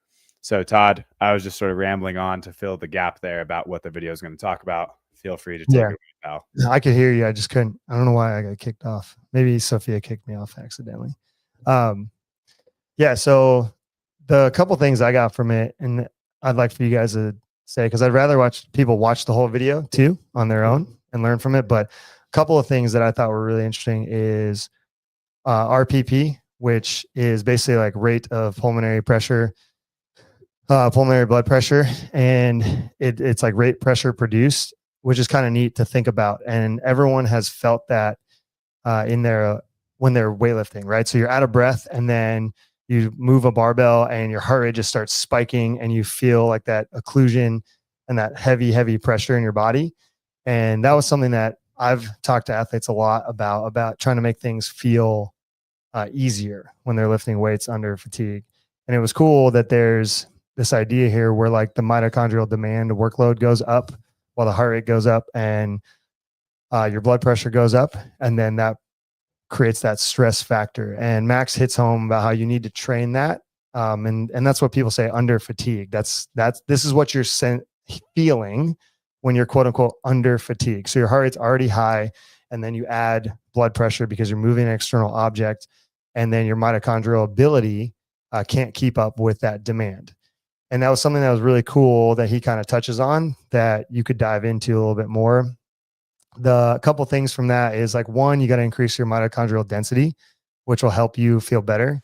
So Todd, I was just sort of rambling on to fill the gap there about what the video is going to talk about. Feel free to take it away, pal. I could hear you. I just couldn't. I don't know why I got kicked off. Maybe Sophia kicked me off accidentally. Yeah. So the couple things I got from it, and I'd like for you guys to say, because I'd rather people watch the whole video too on their own and learn from it. But a couple of things that I thought were really interesting is RPP, which is basically like rate of pulmonary pressure, pulmonary blood pressure, and it's like rate pressure produced, which is kind of neat to think about. And everyone has felt that in their when they're weightlifting, right? So you're out of breath, and then you move a barbell and your heart rate just starts spiking, and you feel like that occlusion and that heavy pressure in your body. And that was something that I've talked to athletes a lot about trying to make things feel easier when they're lifting weights under fatigue. And it was cool that there's this idea here where like the mitochondrial demand workload goes up while the heart rate goes up, and your blood pressure goes up, and then that creates that stress factor. And Max hits home about how you need to train that. And that's what people say under fatigue. This is what you're feeling when you're quote unquote under fatigue. So your heart rate's already high, and then you add blood pressure because you're moving an external object, and then your mitochondrial ability can't keep up with that demand. And that was something that was really cool that he kind of touches on that you could dive into a little bit more. The couple things from that is like, one, you got to increase your mitochondrial density, which will help you feel better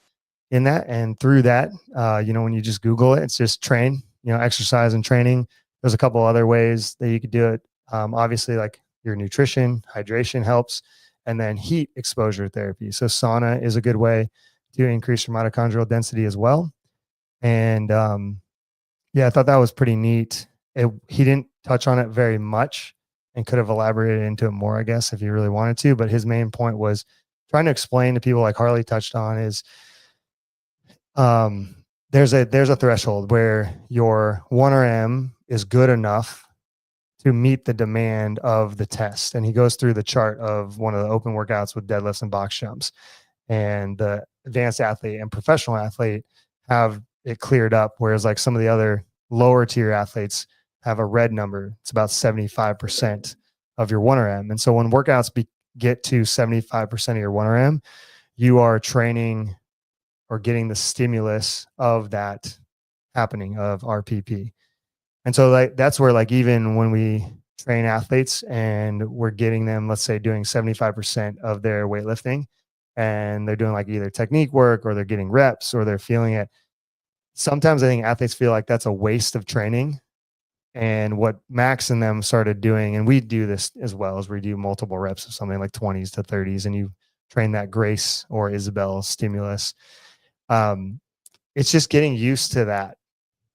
in that. And through that, when you just Google it, it's just train, exercise and training. There's a couple other ways that you could do it. Obviously, like your nutrition, hydration helps, and then heat exposure therapy. So sauna is a good way to increase your mitochondrial density as well. And I thought that was pretty neat. He didn't touch on it very much and could have elaborated into it more, I guess, if he really wanted to. But his main point was trying to explain to people, like Harley touched on, is there's a threshold where your 1RM is good enough to meet the demand of the test. And he goes through the chart of one of the open workouts with deadlifts and box jumps. And the advanced athlete and professional athlete have it cleared up, whereas like some of the other lower tier athletes have a red number. It's about 75% of your 1RM. And so when workouts get to 75% of your 1RM, you are training or getting the stimulus of that happening of RPP. And so like that's where like even when we train athletes and we're getting them, let's say, doing 75% of their weightlifting, and they're doing like either technique work or they're getting reps or they're feeling it. Sometimes I think athletes feel like that's a waste of training. And what Max and them started doing, and we do this as well, is we do multiple reps of something like 20s to 30s, and you train that Grace or Isabel stimulus. It's just getting used to that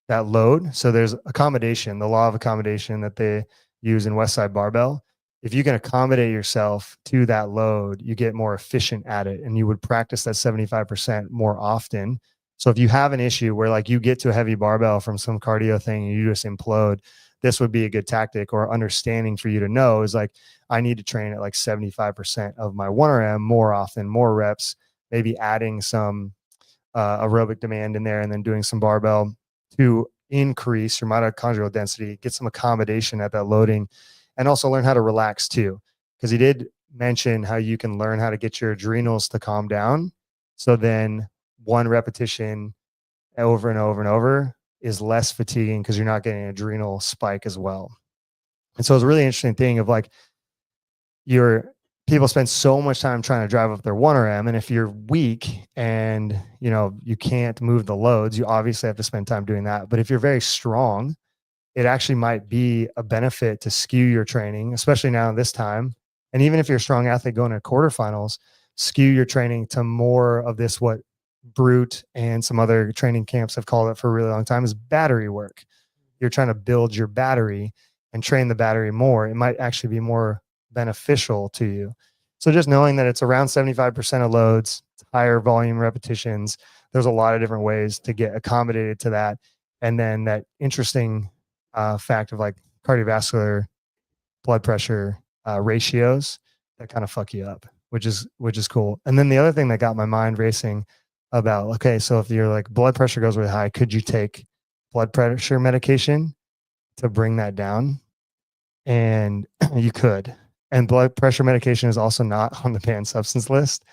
load. So there's accommodation, the law of accommodation that they use in Westside Barbell, if you can accommodate yourself to that load, you get more efficient at it, and you would practice that 75% more often. So if you have an issue where like you get to a heavy barbell from some cardio thing and you just implode, this would be a good tactic or understanding for you to know is like, I need to train at like 75% of my 1RM more often, more reps, maybe adding some aerobic demand in there and then doing some barbell to increase your mitochondrial density, get some accommodation at that loading, and also learn how to relax too. Because he did mention how you can learn how to get your adrenals to calm down. So then one repetition over and over and over is less fatiguing because you're not getting an adrenal spike as well. And so it's a really interesting thing of like people spend so much time trying to drive up their 1RM. And if you're weak and you can't move the loads, you obviously have to spend time doing that. But if you're very strong, it actually might be a benefit to skew your training, especially now this time. And even if you're a strong athlete going to quarterfinals, skew your training to more of this, what Brute and some other training camps have called it for a really long time, is battery work. You're trying to build your battery and train the battery more. It might actually be more beneficial to you. So just knowing that it's around 75% of loads, higher volume repetitions, there's a lot of different ways to get accommodated to that. And then that interesting fact of like cardiovascular blood pressure ratios that kind of fuck you up, which is cool. And then the other thing that got my mind racing about, okay, so if your like blood pressure goes really high, could you take blood pressure medication to bring that down? And you could. And blood pressure medication is also not on the banned substance list.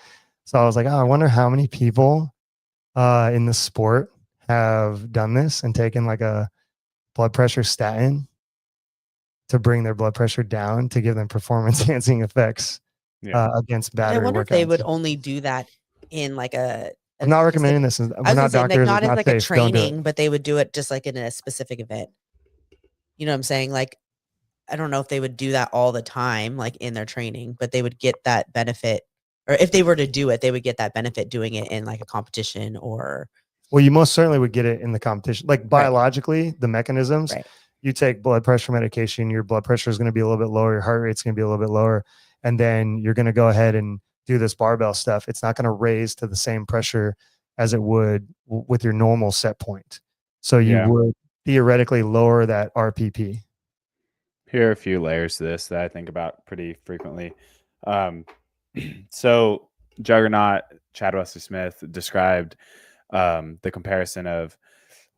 So I was like, oh, I wonder how many people in the sport have done this and taken like a blood pressure statin to bring their blood pressure down to give them performance enhancing effects against battery. I wonder workouts. if they would only do that in like a I'm not recommending this. We're not doctors. Not as like safe. a training, but they would do it just like in a specific event. You know what I'm saying? Like, I don't know if they would do that all the time, like in their training, but they would get that benefit, or if they were to do it, they would get that benefit doing it in like a competition or. Well, you most certainly would get it in the competition. Like biologically, the mechanisms, you take blood pressure medication, your blood pressure is going to be a little bit lower, your heart rate's going to be a little bit lower, and then you're going to go ahead and do this barbell stuff. It's not going to raise to the same pressure as it would with your normal set point. So you would theoretically lower that RPP. Here are a few layers to this that I think about pretty frequently. So Juggernaut, Chad Wesley Smith described the comparison of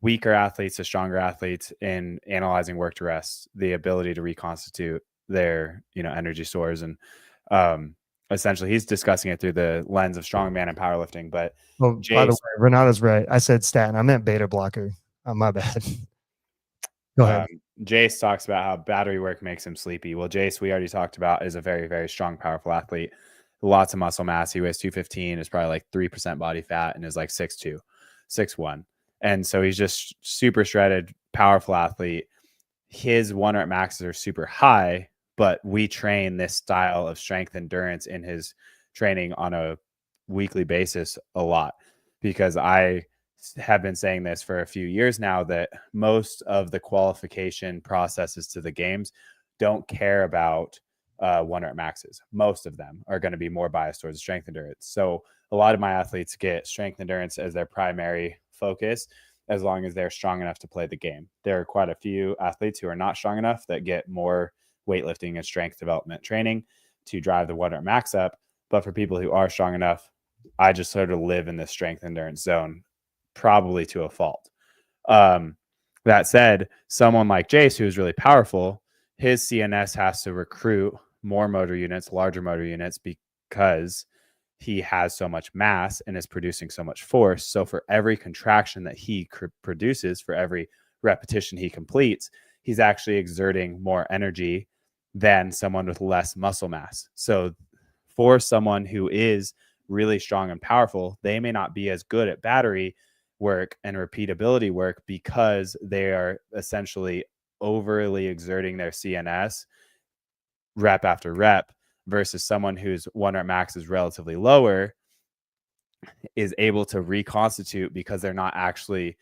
weaker athletes to stronger athletes in analyzing work to rest, the ability to reconstitute their energy stores, and essentially he's discussing it through the lens of strongman and powerlifting. But by the way, Renato's right. I said statin. I meant beta blocker. Oh, my bad. Go ahead. Jace talks about how battery work makes him sleepy. Well, Jace, we already talked about, is a very, very strong, powerful athlete. Lots of muscle mass. He weighs 215, is probably like 3% body fat, and is like 6'2", 6'1". And so he's just super shredded, powerful athlete. His 1 rep maxes are super high, but we train this style of strength endurance in his training on a weekly basis a lot, because I have been saying this for a few years now, that most of the qualification processes to the games don't care about 1 rep maxes. Most of them are going to be more biased towards strength endurance. So a lot of my athletes get strength endurance as their primary focus, as long as they're strong enough to play the game. There are quite a few athletes who are not strong enough that get more weightlifting and strength development training to drive the 1 rep max up. But for people who are strong enough, I just sort of live in this strength endurance zone, probably to a fault. That said, someone like Jace, who is really powerful, his CNS has to recruit more motor units, larger motor units, because he has so much mass and is producing so much force. So for every contraction that he produces, for every repetition he completes, he's actually exerting more energy than someone with less muscle mass. So for someone who is really strong and powerful, they may not be as good at battery work and repeatability work because they are essentially overly exerting their CNS rep after rep, versus someone whose 1 rep max is relatively lower is able to reconstitute because they're not actually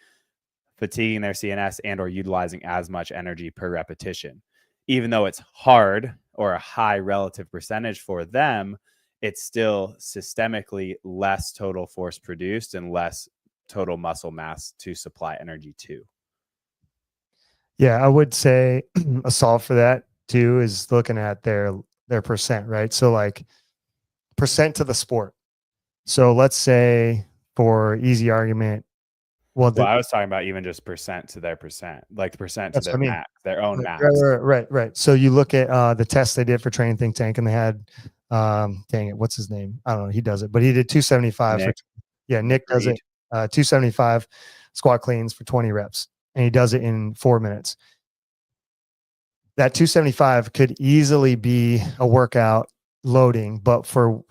fatiguing their CNS and or utilizing as much energy per repetition. Even though it's hard or a high relative percentage for them, it's still systemically less total force produced and less total muscle mass to supply energy to. Yeah, I would say a solve for that too is looking at their percent, right? So like percent to the sport. So let's say for easy argument, well, Well, I was talking about even just percent to their percent, like the percent to that's what their I mean. max, their own max. Right. So you look at the test they did for Training Think Tank, and they had, dang it, what's his name? I don't know. He does it, but he did 275 Nick. Nick does it, 275 squat cleans for 20 reps, and he does it in 4 minutes. That 275 could easily be a workout loading, but for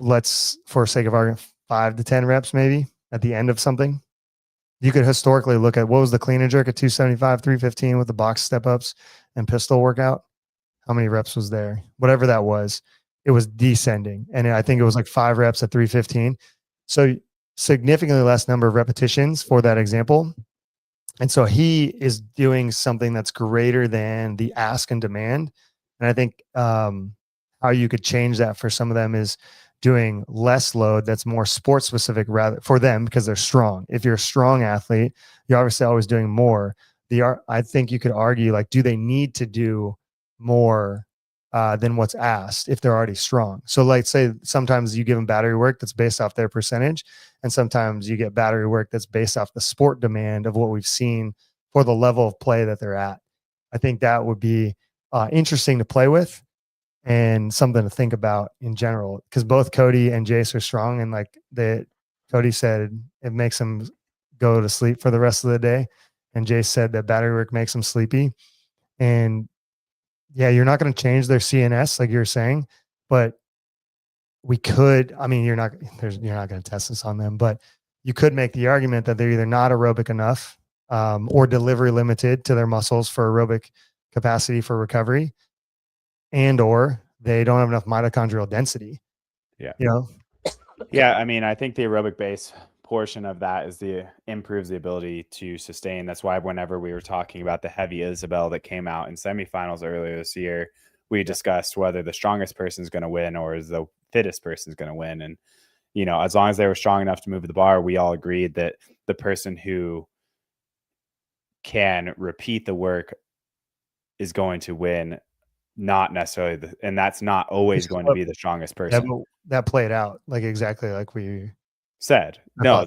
sake of argument, 5 to 10 reps maybe at the end of something. You could historically look at what was the clean and jerk at 275, 315 with the box step ups and pistol workout. How many reps was there? Whatever that was, it was descending. And I think it was like 5 reps at 315. So significantly less number of repetitions for that example. And so he is doing something that's greater than the ask and demand. And I think how you could change that for some of them is doing less load that's more sports specific rather for them because they're strong. If you're a strong athlete, you're obviously always doing more. I think you could argue like, do they need to do more than what's asked if they're already strong? So like say sometimes you give them battery work that's based off their percentage, and sometimes you get battery work that's based off the sport demand of what we've seen for the level of play that they're at. I think that would be interesting to play with and something to think about in general, because both Cody and Jace are strong, and like Cody said it makes him go to sleep for the rest of the day, and Jace said that battery work makes him sleepy. And yeah, you're not going to change their CNS like you're saying, but we could. I mean, you're not going to test this on them, but you could make the argument that they're either not aerobic enough or delivery limited to their muscles for aerobic capacity for recovery, and or they don't have enough mitochondrial density. Yeah. Yeah, I mean, I think the aerobic base portion of that is improves the ability to sustain. That's why whenever we were talking about the heavy Isabel that came out in semifinals earlier this year, we discussed whether the strongest person is going to win or is the fittest person is going to win. And, as long as they were strong enough to move the bar, we all agreed that the person who can repeat the work is going to win. Not necessarily, and that's not always going to be the strongest person. That played out like exactly like we said. No,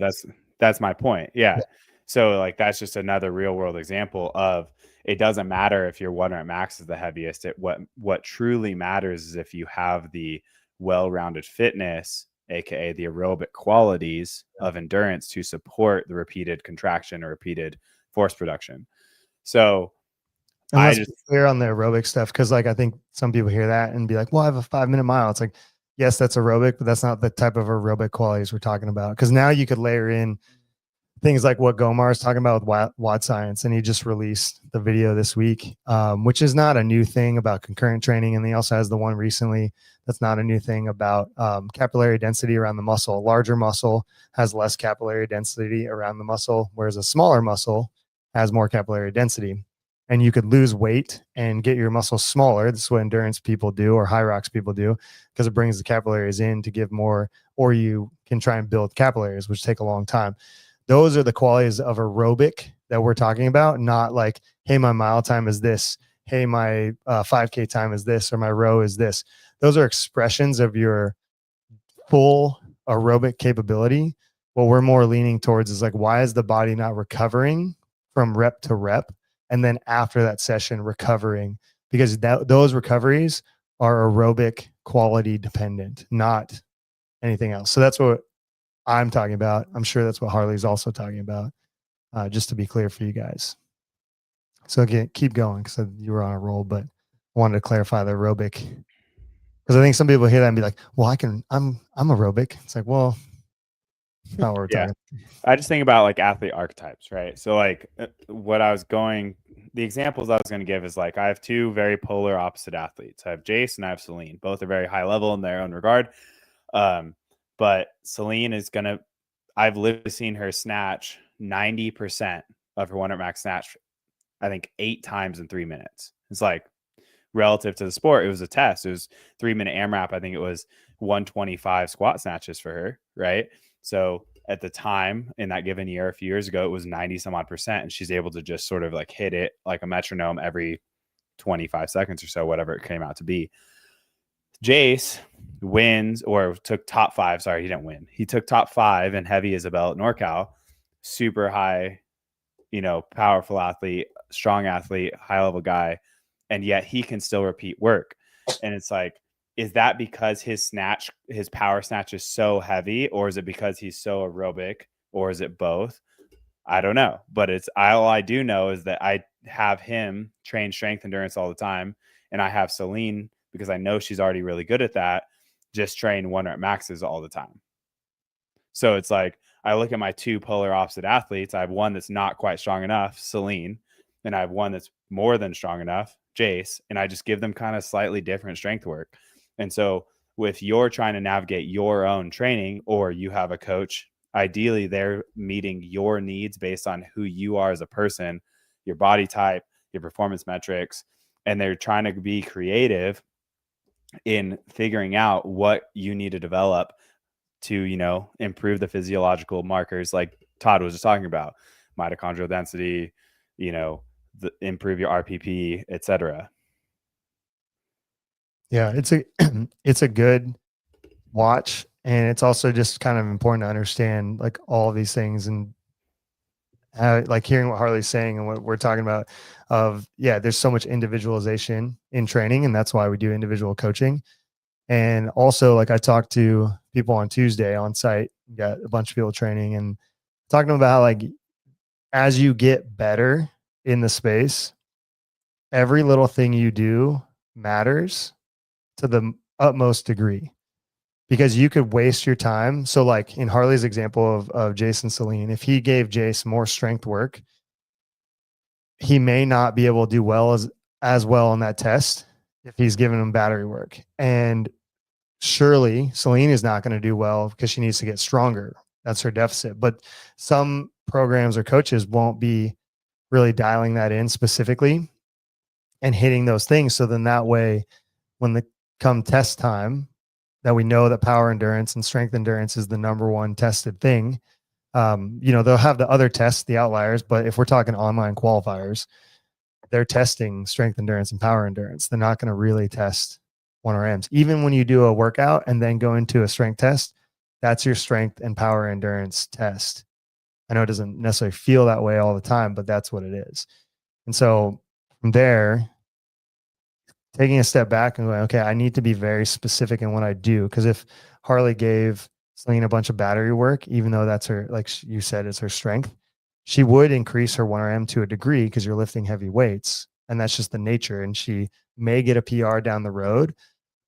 that's my point. Yeah. So like that's just another real world example of it doesn't matter if your 1 rep max is the heaviest. What truly matters is if you have the well-rounded fitness, aka the aerobic qualities of endurance to support the repeated contraction or repeated force production. So And let's be clear on the aerobic stuff, because like I think some people hear that and be like, well, I have a 5-minute mile. It's like, yes, that's aerobic, but that's not the type of aerobic qualities we're talking about. Because now you could layer in things like what Gomar is talking about with Watt Science, and he just released the video this week, which is not a new thing about concurrent training. And he also has the one recently that's not a new thing about capillary density around the muscle. A larger muscle has less capillary density around the muscle, whereas a smaller muscle has more capillary density. And you could lose weight and get your muscles smaller. This is what endurance people do, or high rocks people do, because it brings the capillaries in to give more, or you can try and build capillaries, which take a long time. Those are the qualities of aerobic that we're talking about, not like, hey, my mile time is this. Hey, my 5K time is this, or my row is this. Those are expressions of your full aerobic capability. What we're more leaning towards is like, why is the body not recovering from rep to rep? And then after that session, recovering, because those recoveries are aerobic quality dependent, not anything else. So that's what I'm talking about. I'm sure that's what Harley's also talking about, just to be clear for you guys. So again, keep going, because you were on a roll, but I wanted to clarify the aerobic, because I think some people hear that and be like, well, I'm aerobic. It's like, well, not what we're talking. I just think about like athlete archetypes, right? So like the examples I was going to give is like, I have 2 very polar opposite athletes. I have Jace and I have Celine. Both are very high level in their own regard. But Celine I've literally seen her snatch 90% of her 1 rep max snatch, I think 8 times in 3 minutes. It's like, relative to the sport, it was a test. It was 3-minute AMRAP. I think it was 125 squat snatches for her. Right. So at the time in that given year, a few years ago, it was 90 some odd percent. And she's able to just sort of like hit it like a metronome every 25 seconds or so, whatever it came out to be. Jace wins or took top 5. Sorry, he didn't win. He took top 5 in heavy Isabel at NorCal. Super high, powerful athlete, strong athlete, high level guy. And yet he can still repeat work. And it's like, is that because his power snatch is so heavy, or is it because he's so aerobic, or is it both? I don't know. But all I do know is that I have him train strength endurance all the time. And I have Celine, because I know she's already really good at that, just train 1 rep maxes all the time. So it's like, I look at my 2 polar opposite athletes. I have one that's not quite strong enough, Celine, and I have one that's more than strong enough, Jace, and I just give them kind of slightly different strength work. And so with you're trying to navigate your own training, or you have a coach, ideally they're meeting your needs based on who you are as a person, your body type, your performance metrics, and they're trying to be creative in figuring out what you need to develop to, improve the physiological markers like Todd was just talking about, mitochondrial density, improve your RPP, etc. Yeah, it's a good watch, and it's also just kind of important to understand like all of these things, and like hearing what Harley's saying and what we're talking about there's so much individualization in training, and that's why we do individual coaching. And also, like, I talked to people on Tuesday on site, got a bunch of people training, and talking about how, like, as you get better in the space, every little thing you do matters to the utmost degree, because you could waste your time. So like in Harley's example of Jason Celine, if he gave Jace more strength work, he may not be able to do well as well on that test if he's giving him battery work. And surely Celine is not going to do well because she needs to get stronger. That's her deficit. But some programs or coaches won't be really dialing that in specifically and hitting those things. So then that way, when the come test time, that we know that power endurance and strength endurance is the number one tested thing. They'll have the other tests, the outliers, but if we're talking online qualifiers, they're testing strength endurance and power endurance. They're not going to really test 1RMs. Even when you do a workout and then go into a strength test, that's your strength and power endurance test. I know it doesn't necessarily feel that way all the time, but that's what it is. And so from there, taking a step back and going, okay, I need to be very specific in what I do. Because if Harley gave Celine a bunch of battery work, even though that's her, like you said, is her strength, she would increase her 1RM to a degree because you're lifting heavy weights. And that's just the nature. And she may get a PR down the road,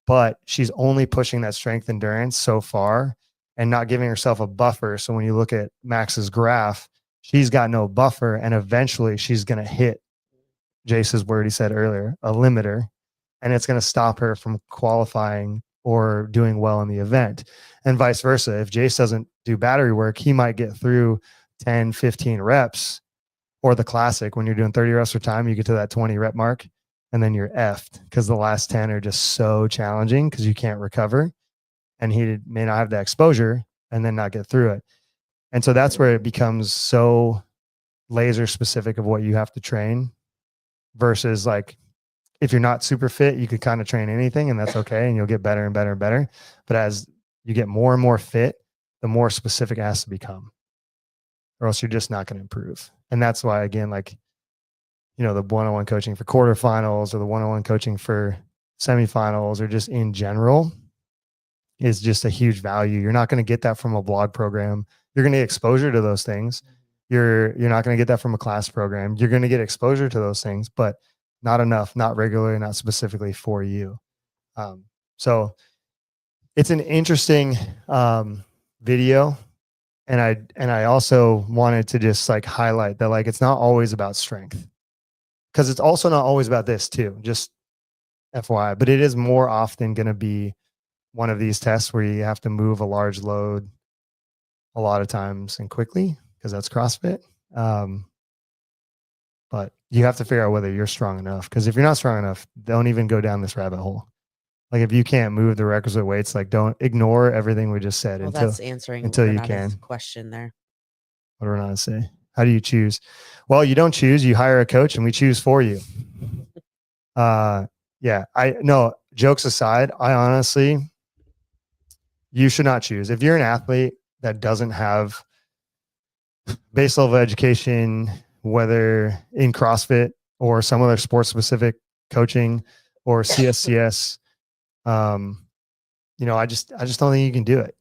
but she's only pushing that strength endurance so far and not giving herself a buffer. So when you look at Max's graph, she's got no buffer. And eventually she's going to hit Jace's word he said earlier, a limiter, and it's going to stop her from qualifying or doing well in the event. And vice versa. If Jace doesn't do battery work, he might get through 10, 15 reps, or the classic, when you're doing 30 reps per time, you get to that 20 rep mark and then you're effed because the last 10 are just so challenging because you can't recover. And he may not have the exposure and then not get through it. And so that's where it becomes so laser specific of what you have to train versus like, if you're not super fit, you could kind of train anything and that's okay. And you'll get better and better and better. But as you get more and more fit, the more specific it has to become, or else you're just not going to improve. And that's why, again, like, the one-on-one coaching for quarterfinals or the one-on-one coaching for semifinals or just in general is just a huge value. You're not going to get that from a blog program. You're going to get exposure to those things. You're not going to get that from a class program. You're going to get exposure to those things, but not enough, not regularly, not specifically for you. So it's an interesting video. And I also wanted to just like highlight that, like, it's not always about strength, because it's also not always about this too, just FYI, but it is more often going to be one of these tests where you have to move a large load a lot of times and quickly, because that's CrossFit. But you have to figure out whether you're strong enough. Because if you're not strong enough, don't even go down this rabbit hole. Like if you can't move the requisite weights, like don't ignore everything we just said Well, until that's answering you Renata's can. question there. What do Renata say? How do you choose? Well, you don't choose. You hire a coach, and we choose for you. Yeah. No, jokes aside, I honestly, you should not choose. If you're an athlete that doesn't have base level education, whether in CrossFit or some other sports specific coaching or CSCS, I just don't think you can do it.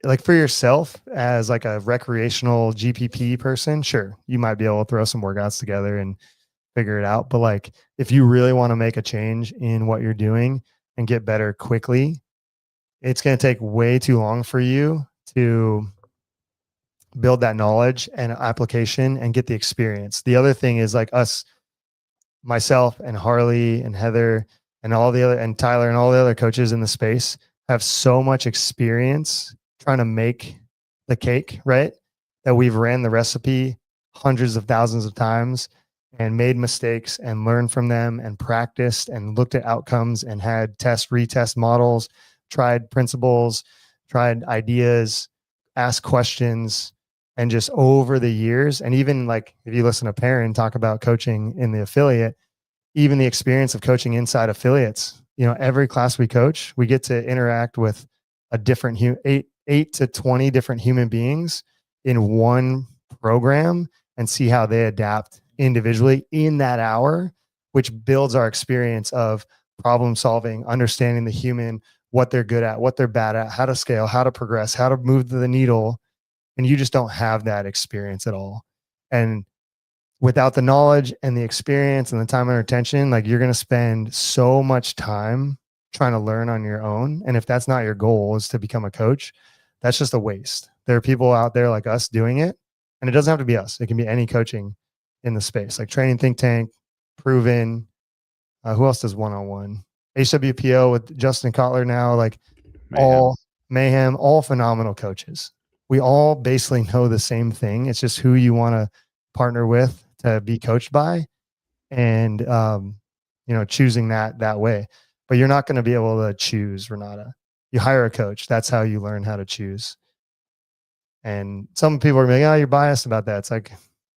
Like for yourself as like a recreational GPP person, sure, you might be able to throw some workouts together and figure it out. But like, if you really want to make a change in what you're doing and get better quickly, it's going to take way too long for you to build that knowledge and application and get the experience. The other thing is like myself and Harley and Heather and and Tyler and all the other coaches in the space have so much experience trying to make the cake, right? That we've ran the recipe hundreds of thousands of times and made mistakes and learned from them and practiced and looked at outcomes and had retest models, tried principles, tried ideas, asked questions. And just over the years, and even like if you listen to Perrin talk about coaching in the affiliate, even the experience of coaching inside affiliates, every class we coach, we get to interact with a different 8 to 20 different human beings in one program and see how they adapt individually in that hour, which builds our experience of problem solving, understanding the human, what they're good at, what they're bad at, how to scale, how to progress, how to move the needle. And you just don't have that experience at all. And without the knowledge and the experience and the time and attention, like you're going to spend so much time trying to learn on your own. And if that's not your goal, is to become a coach, that's just a waste. There are people out there like us doing it, and it doesn't have to be us. It can be any coaching in the space, like Training Think Tank, Proven. Who else does one-on-one? HWPO with Justin Kotler now, like all Mayhem, all phenomenal coaches. We all basically know the same thing. It's just who you want to partner with to be coached by, and choosing that way. But you're not going to be able to choose, Renata. You hire a coach. That's how you learn how to choose. And some people are like, "Oh, you're biased about that." It's like,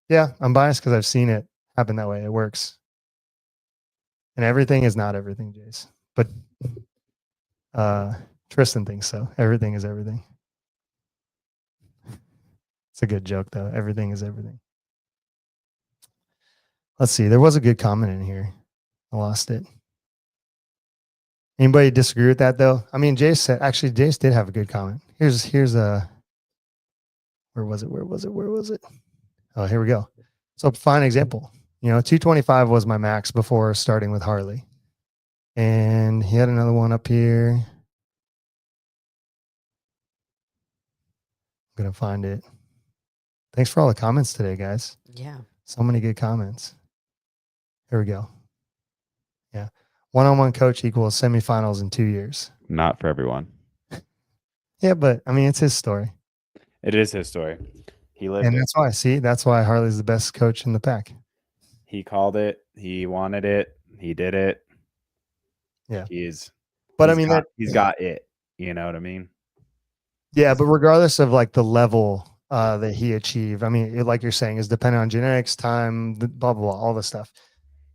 yeah, I'm biased because I've seen it happen that way. It works. And everything is not everything, Jace. But Tristan thinks so. Everything is everything. It's a good joke, though. Everything is everything. Let's see. There was a good comment in here. I lost it. Anybody disagree with that, though? I mean, Jace did have a good comment. Here's a, where was it? Oh, here we go. So fine example. 225 was my max before starting with Harley. And he had another one up here. I'm going to find it. Thanks for all the comments today, guys. Yeah. So many good comments. Here we go. Yeah. One-on-one coach equals semifinals in 2 years. Not for everyone. Yeah, but I mean, it's his story. It is his story. He lived And it. that's why Harley's the best coach in the pack. He called it. He wanted it. He did it. Yeah. He's got it. You know what I mean? Yeah, but regardless of like the level that he achieved, I mean, like you're saying, is dependent on genetics, time, blah, blah, blah, all this stuff.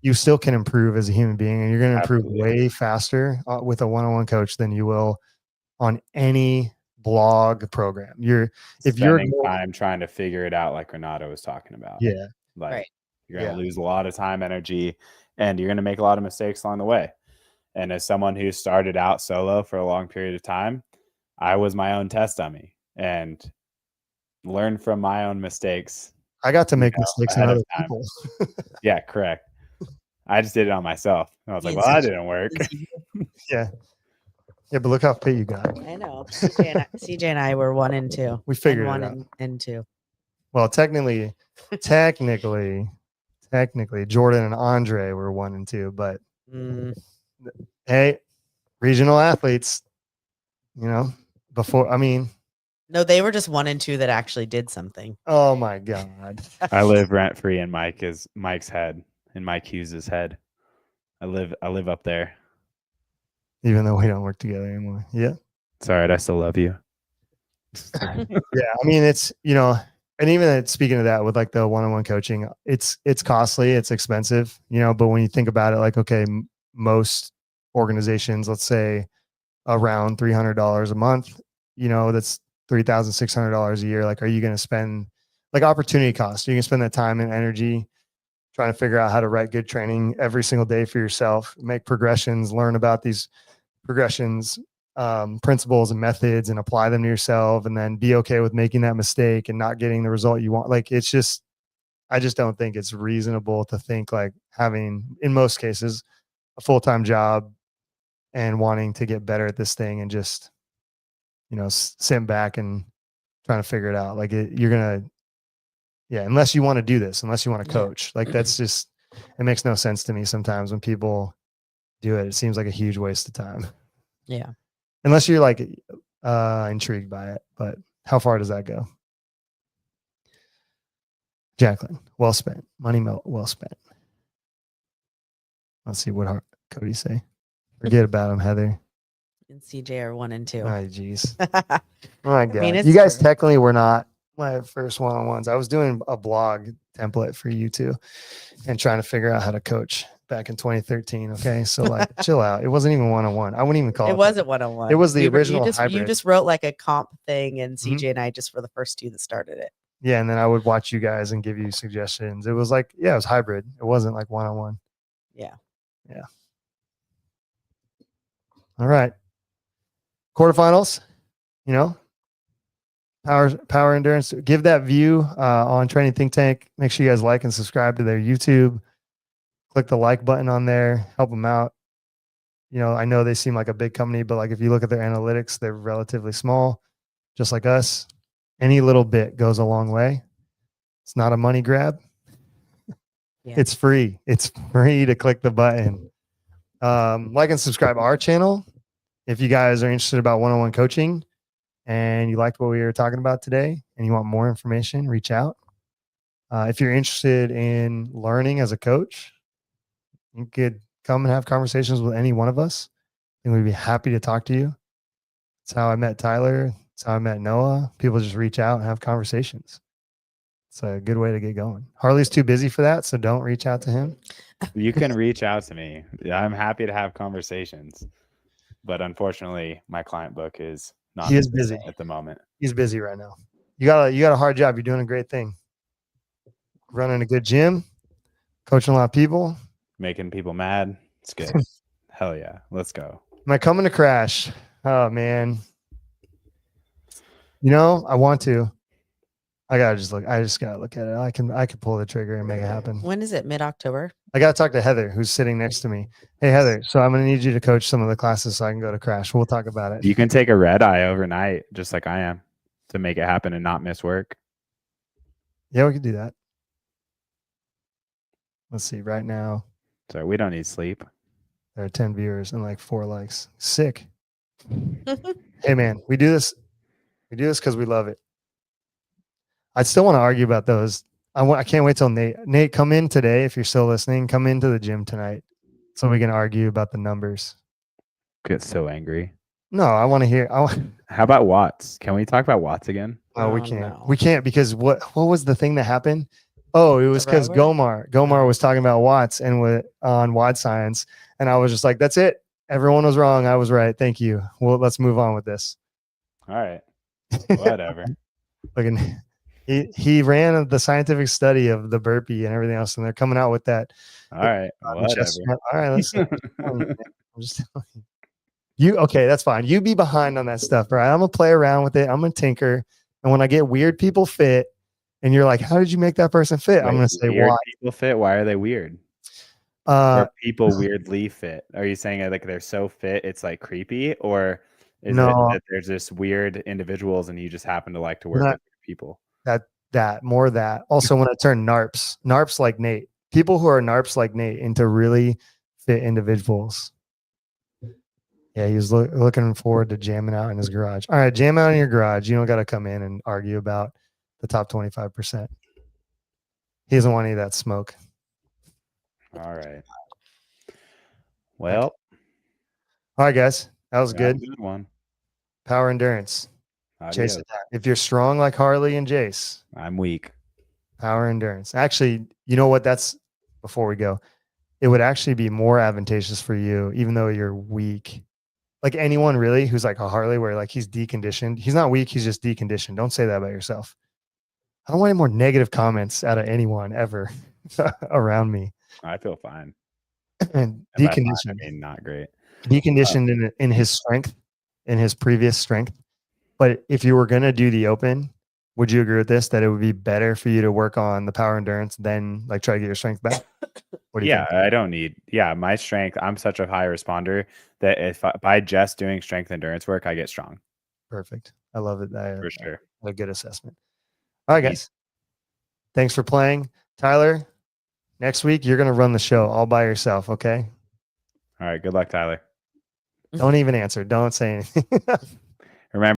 You still can improve as a human being, and you're going to improve way faster with a one-on-one coach than you will on any blog program. If you're spending time trying to figure it out, like Renato was talking about. Yeah. Like you're going to lose a lot of time, energy, and you're going to make a lot of mistakes along the way. And as someone who started out solo for a long period of time, I was my own test dummy and learned from my own mistakes. I got to make mistakes on other people. Yeah, correct. I just did it on myself. I was like, well, that didn't work. Yeah. Yeah, but look how fit you got. I know. CJ and I were 1 and 2. We figured and it out. 1 and 2. Well, technically, Jordan and Andre were 1 and 2, but hey, regional athletes, no, they were just 1 and 2 that actually did something. Oh my God. I live rent free in Mike's head. in Mike Hughes' head. I live up there. Even though we don't work together anymore. Yeah. It's all right. I still love you. Yeah. I mean, it's, and even speaking of that with like the one-on-one coaching, it's costly, it's expensive, but when you think about it, like, okay, most organizations, let's say around $300 a month, that's $3,600 a year. Like, are you going to spend like opportunity cost? You can spend that time and energy trying to figure out how to write good training every single day for yourself, make progressions, learn about these progressions, principles and methods, and apply them to yourself, and then be okay with making that mistake and not getting the result you want. Like, it's just, I just don't think it's reasonable to think like having, in most cases, a full-time job and wanting to get better at this thing and just, sitting back and trying to figure it out. Like, you're going to, yeah, unless you want to do this, unless you want to coach, like that's just, it makes no sense to me sometimes when people do it. It seems like a huge waste of time. Yeah. Unless you're like intrigued by it. But how far does that go? Jacqueline, well spent. Money well spent. Let's see what Cody say. Forget about him, Heather. And CJ are 1 and 2. Oh, jeez. Oh my God. mean, it's You guys true. technically were not my first one-on-ones. I was doing a blog template for you two and trying to figure out how to coach back in 2013. Okay. So like chill out. It wasn't even one-on-one. I wouldn't even call it. It wasn't 1-on-1. It was the You original just, hybrid. You just wrote like a comp thing, and Mhm. CJ and I just were the first 2 that started it. Yeah. And then I would watch you guys and give you suggestions. It was like, yeah, it was hybrid. It wasn't like one-on-one. Yeah. Yeah. All right. Quarterfinals, power endurance. Give that view on Training Think Tank. Make sure you guys like and subscribe to their YouTube. Click the like button on there. Help them out. I know they seem like a big company, but like if you look at their analytics, they're relatively small, just like us. Any little bit goes a long way. It's not a money grab. Yeah. It's free. It's free to click the button. Like and subscribe to our channel. If you guys are interested about one-on-one coaching and you liked what we were talking about today and you want more information, reach out. If you're interested in learning as a coach, you could come and have conversations with any one of us, and we'd be happy to talk to you. That's how I met Tyler. That's how I met Noah. People just reach out and have conversations. It's a good way to get going. Harley's too busy for that, so don't reach out to him. You can reach out to me. I'm happy to have conversations, but unfortunately, my client book is not. He is busy at the moment. He's busy right now. You got a hard job. You're doing a great thing. Running a good gym, coaching a lot of people, making people mad. It's good. Hell yeah, let's go. Am I coming to crash? Oh man, I want to. I just gotta look at it. I can pull the trigger and make it happen. When is it? Mid-October? I gotta talk to Heather, who's sitting next to me. Hey Heather, so I'm gonna need you to coach some of the classes so I can go to crash. We'll talk about it. You can take a red eye overnight, just like I am, to make it happen and not miss work. Yeah, we could do that. Let's see. Right now, Sorry, we don't need sleep. there are 10 viewers and like 4 likes. Sick. Hey man, we do this because we love it. I still want to argue about those. I can't wait till Nate, come in today. If you're still listening, come into the gym tonight so we can argue about the numbers. Get so angry. No, I want to hear. How about Watts? Can we talk about Watts again? Oh, we Oh, can't. no. We can't because what was the thing that happened? Oh, it was because rower? Gomar was talking about Watts and on Wad Science, and I was just like, "That's it. Everyone was wrong. I was right. Thank you. Well, let's move on with this." All right, whatever. He ran the scientific study of the burpee and everything else, and they're coming out with that. All right, whatever. All right, listen. I'm just telling you. Okay, that's fine. You be behind on that stuff, right? I'm gonna play around with it. I'm gonna tinker, and when I get weird people fit, and you're like, "How did you make that person fit?" I'm gonna say, weird "Why?" People fit? Why are they weird? Or people weirdly fit? Are you saying like they're so fit it's like creepy, or is it that they're just weird individuals and you just happen to like to work with people? That. Also, when I turn NARPs like Nate, people who are NARPs like Nate into really fit individuals. Yeah, he was looking forward to jamming out in his garage. All right, jam out in your garage. You don't got to come in and argue about the top 25%. He doesn't want any of that smoke. All right. Well, All right, guys. That was that's good. a good one. Power endurance. Chase Adios. it down. If you're strong like Harley and Jace, I'm weak. power endurance. Actually, you know what? That's before we go. It would actually be more advantageous for you, even though you're weak. Like anyone really who's like a Harley, where like he's deconditioned. He's not weak. He's just deconditioned. Don't say that about yourself. I don't want any more negative comments out of anyone ever around me. I feel fine. And And by fine, deconditioned, I mean, not great. deconditioned in his strength, in his previous strength. But if you were going to do the open, would you agree with this, that it would be better for you to work on the power endurance than like try to get your strength back? What do you Yeah, think? I don't need. Yeah, my strength. I'm such a high responder that if by just doing strength endurance work, I get strong Perfect. I love it. for sure. A good assessment. All right, guys. Thanks for playing. Tyler, next week you're going to run the show all by yourself, okay? All right. Good luck, Tyler. Don't even answer. Don't say anything.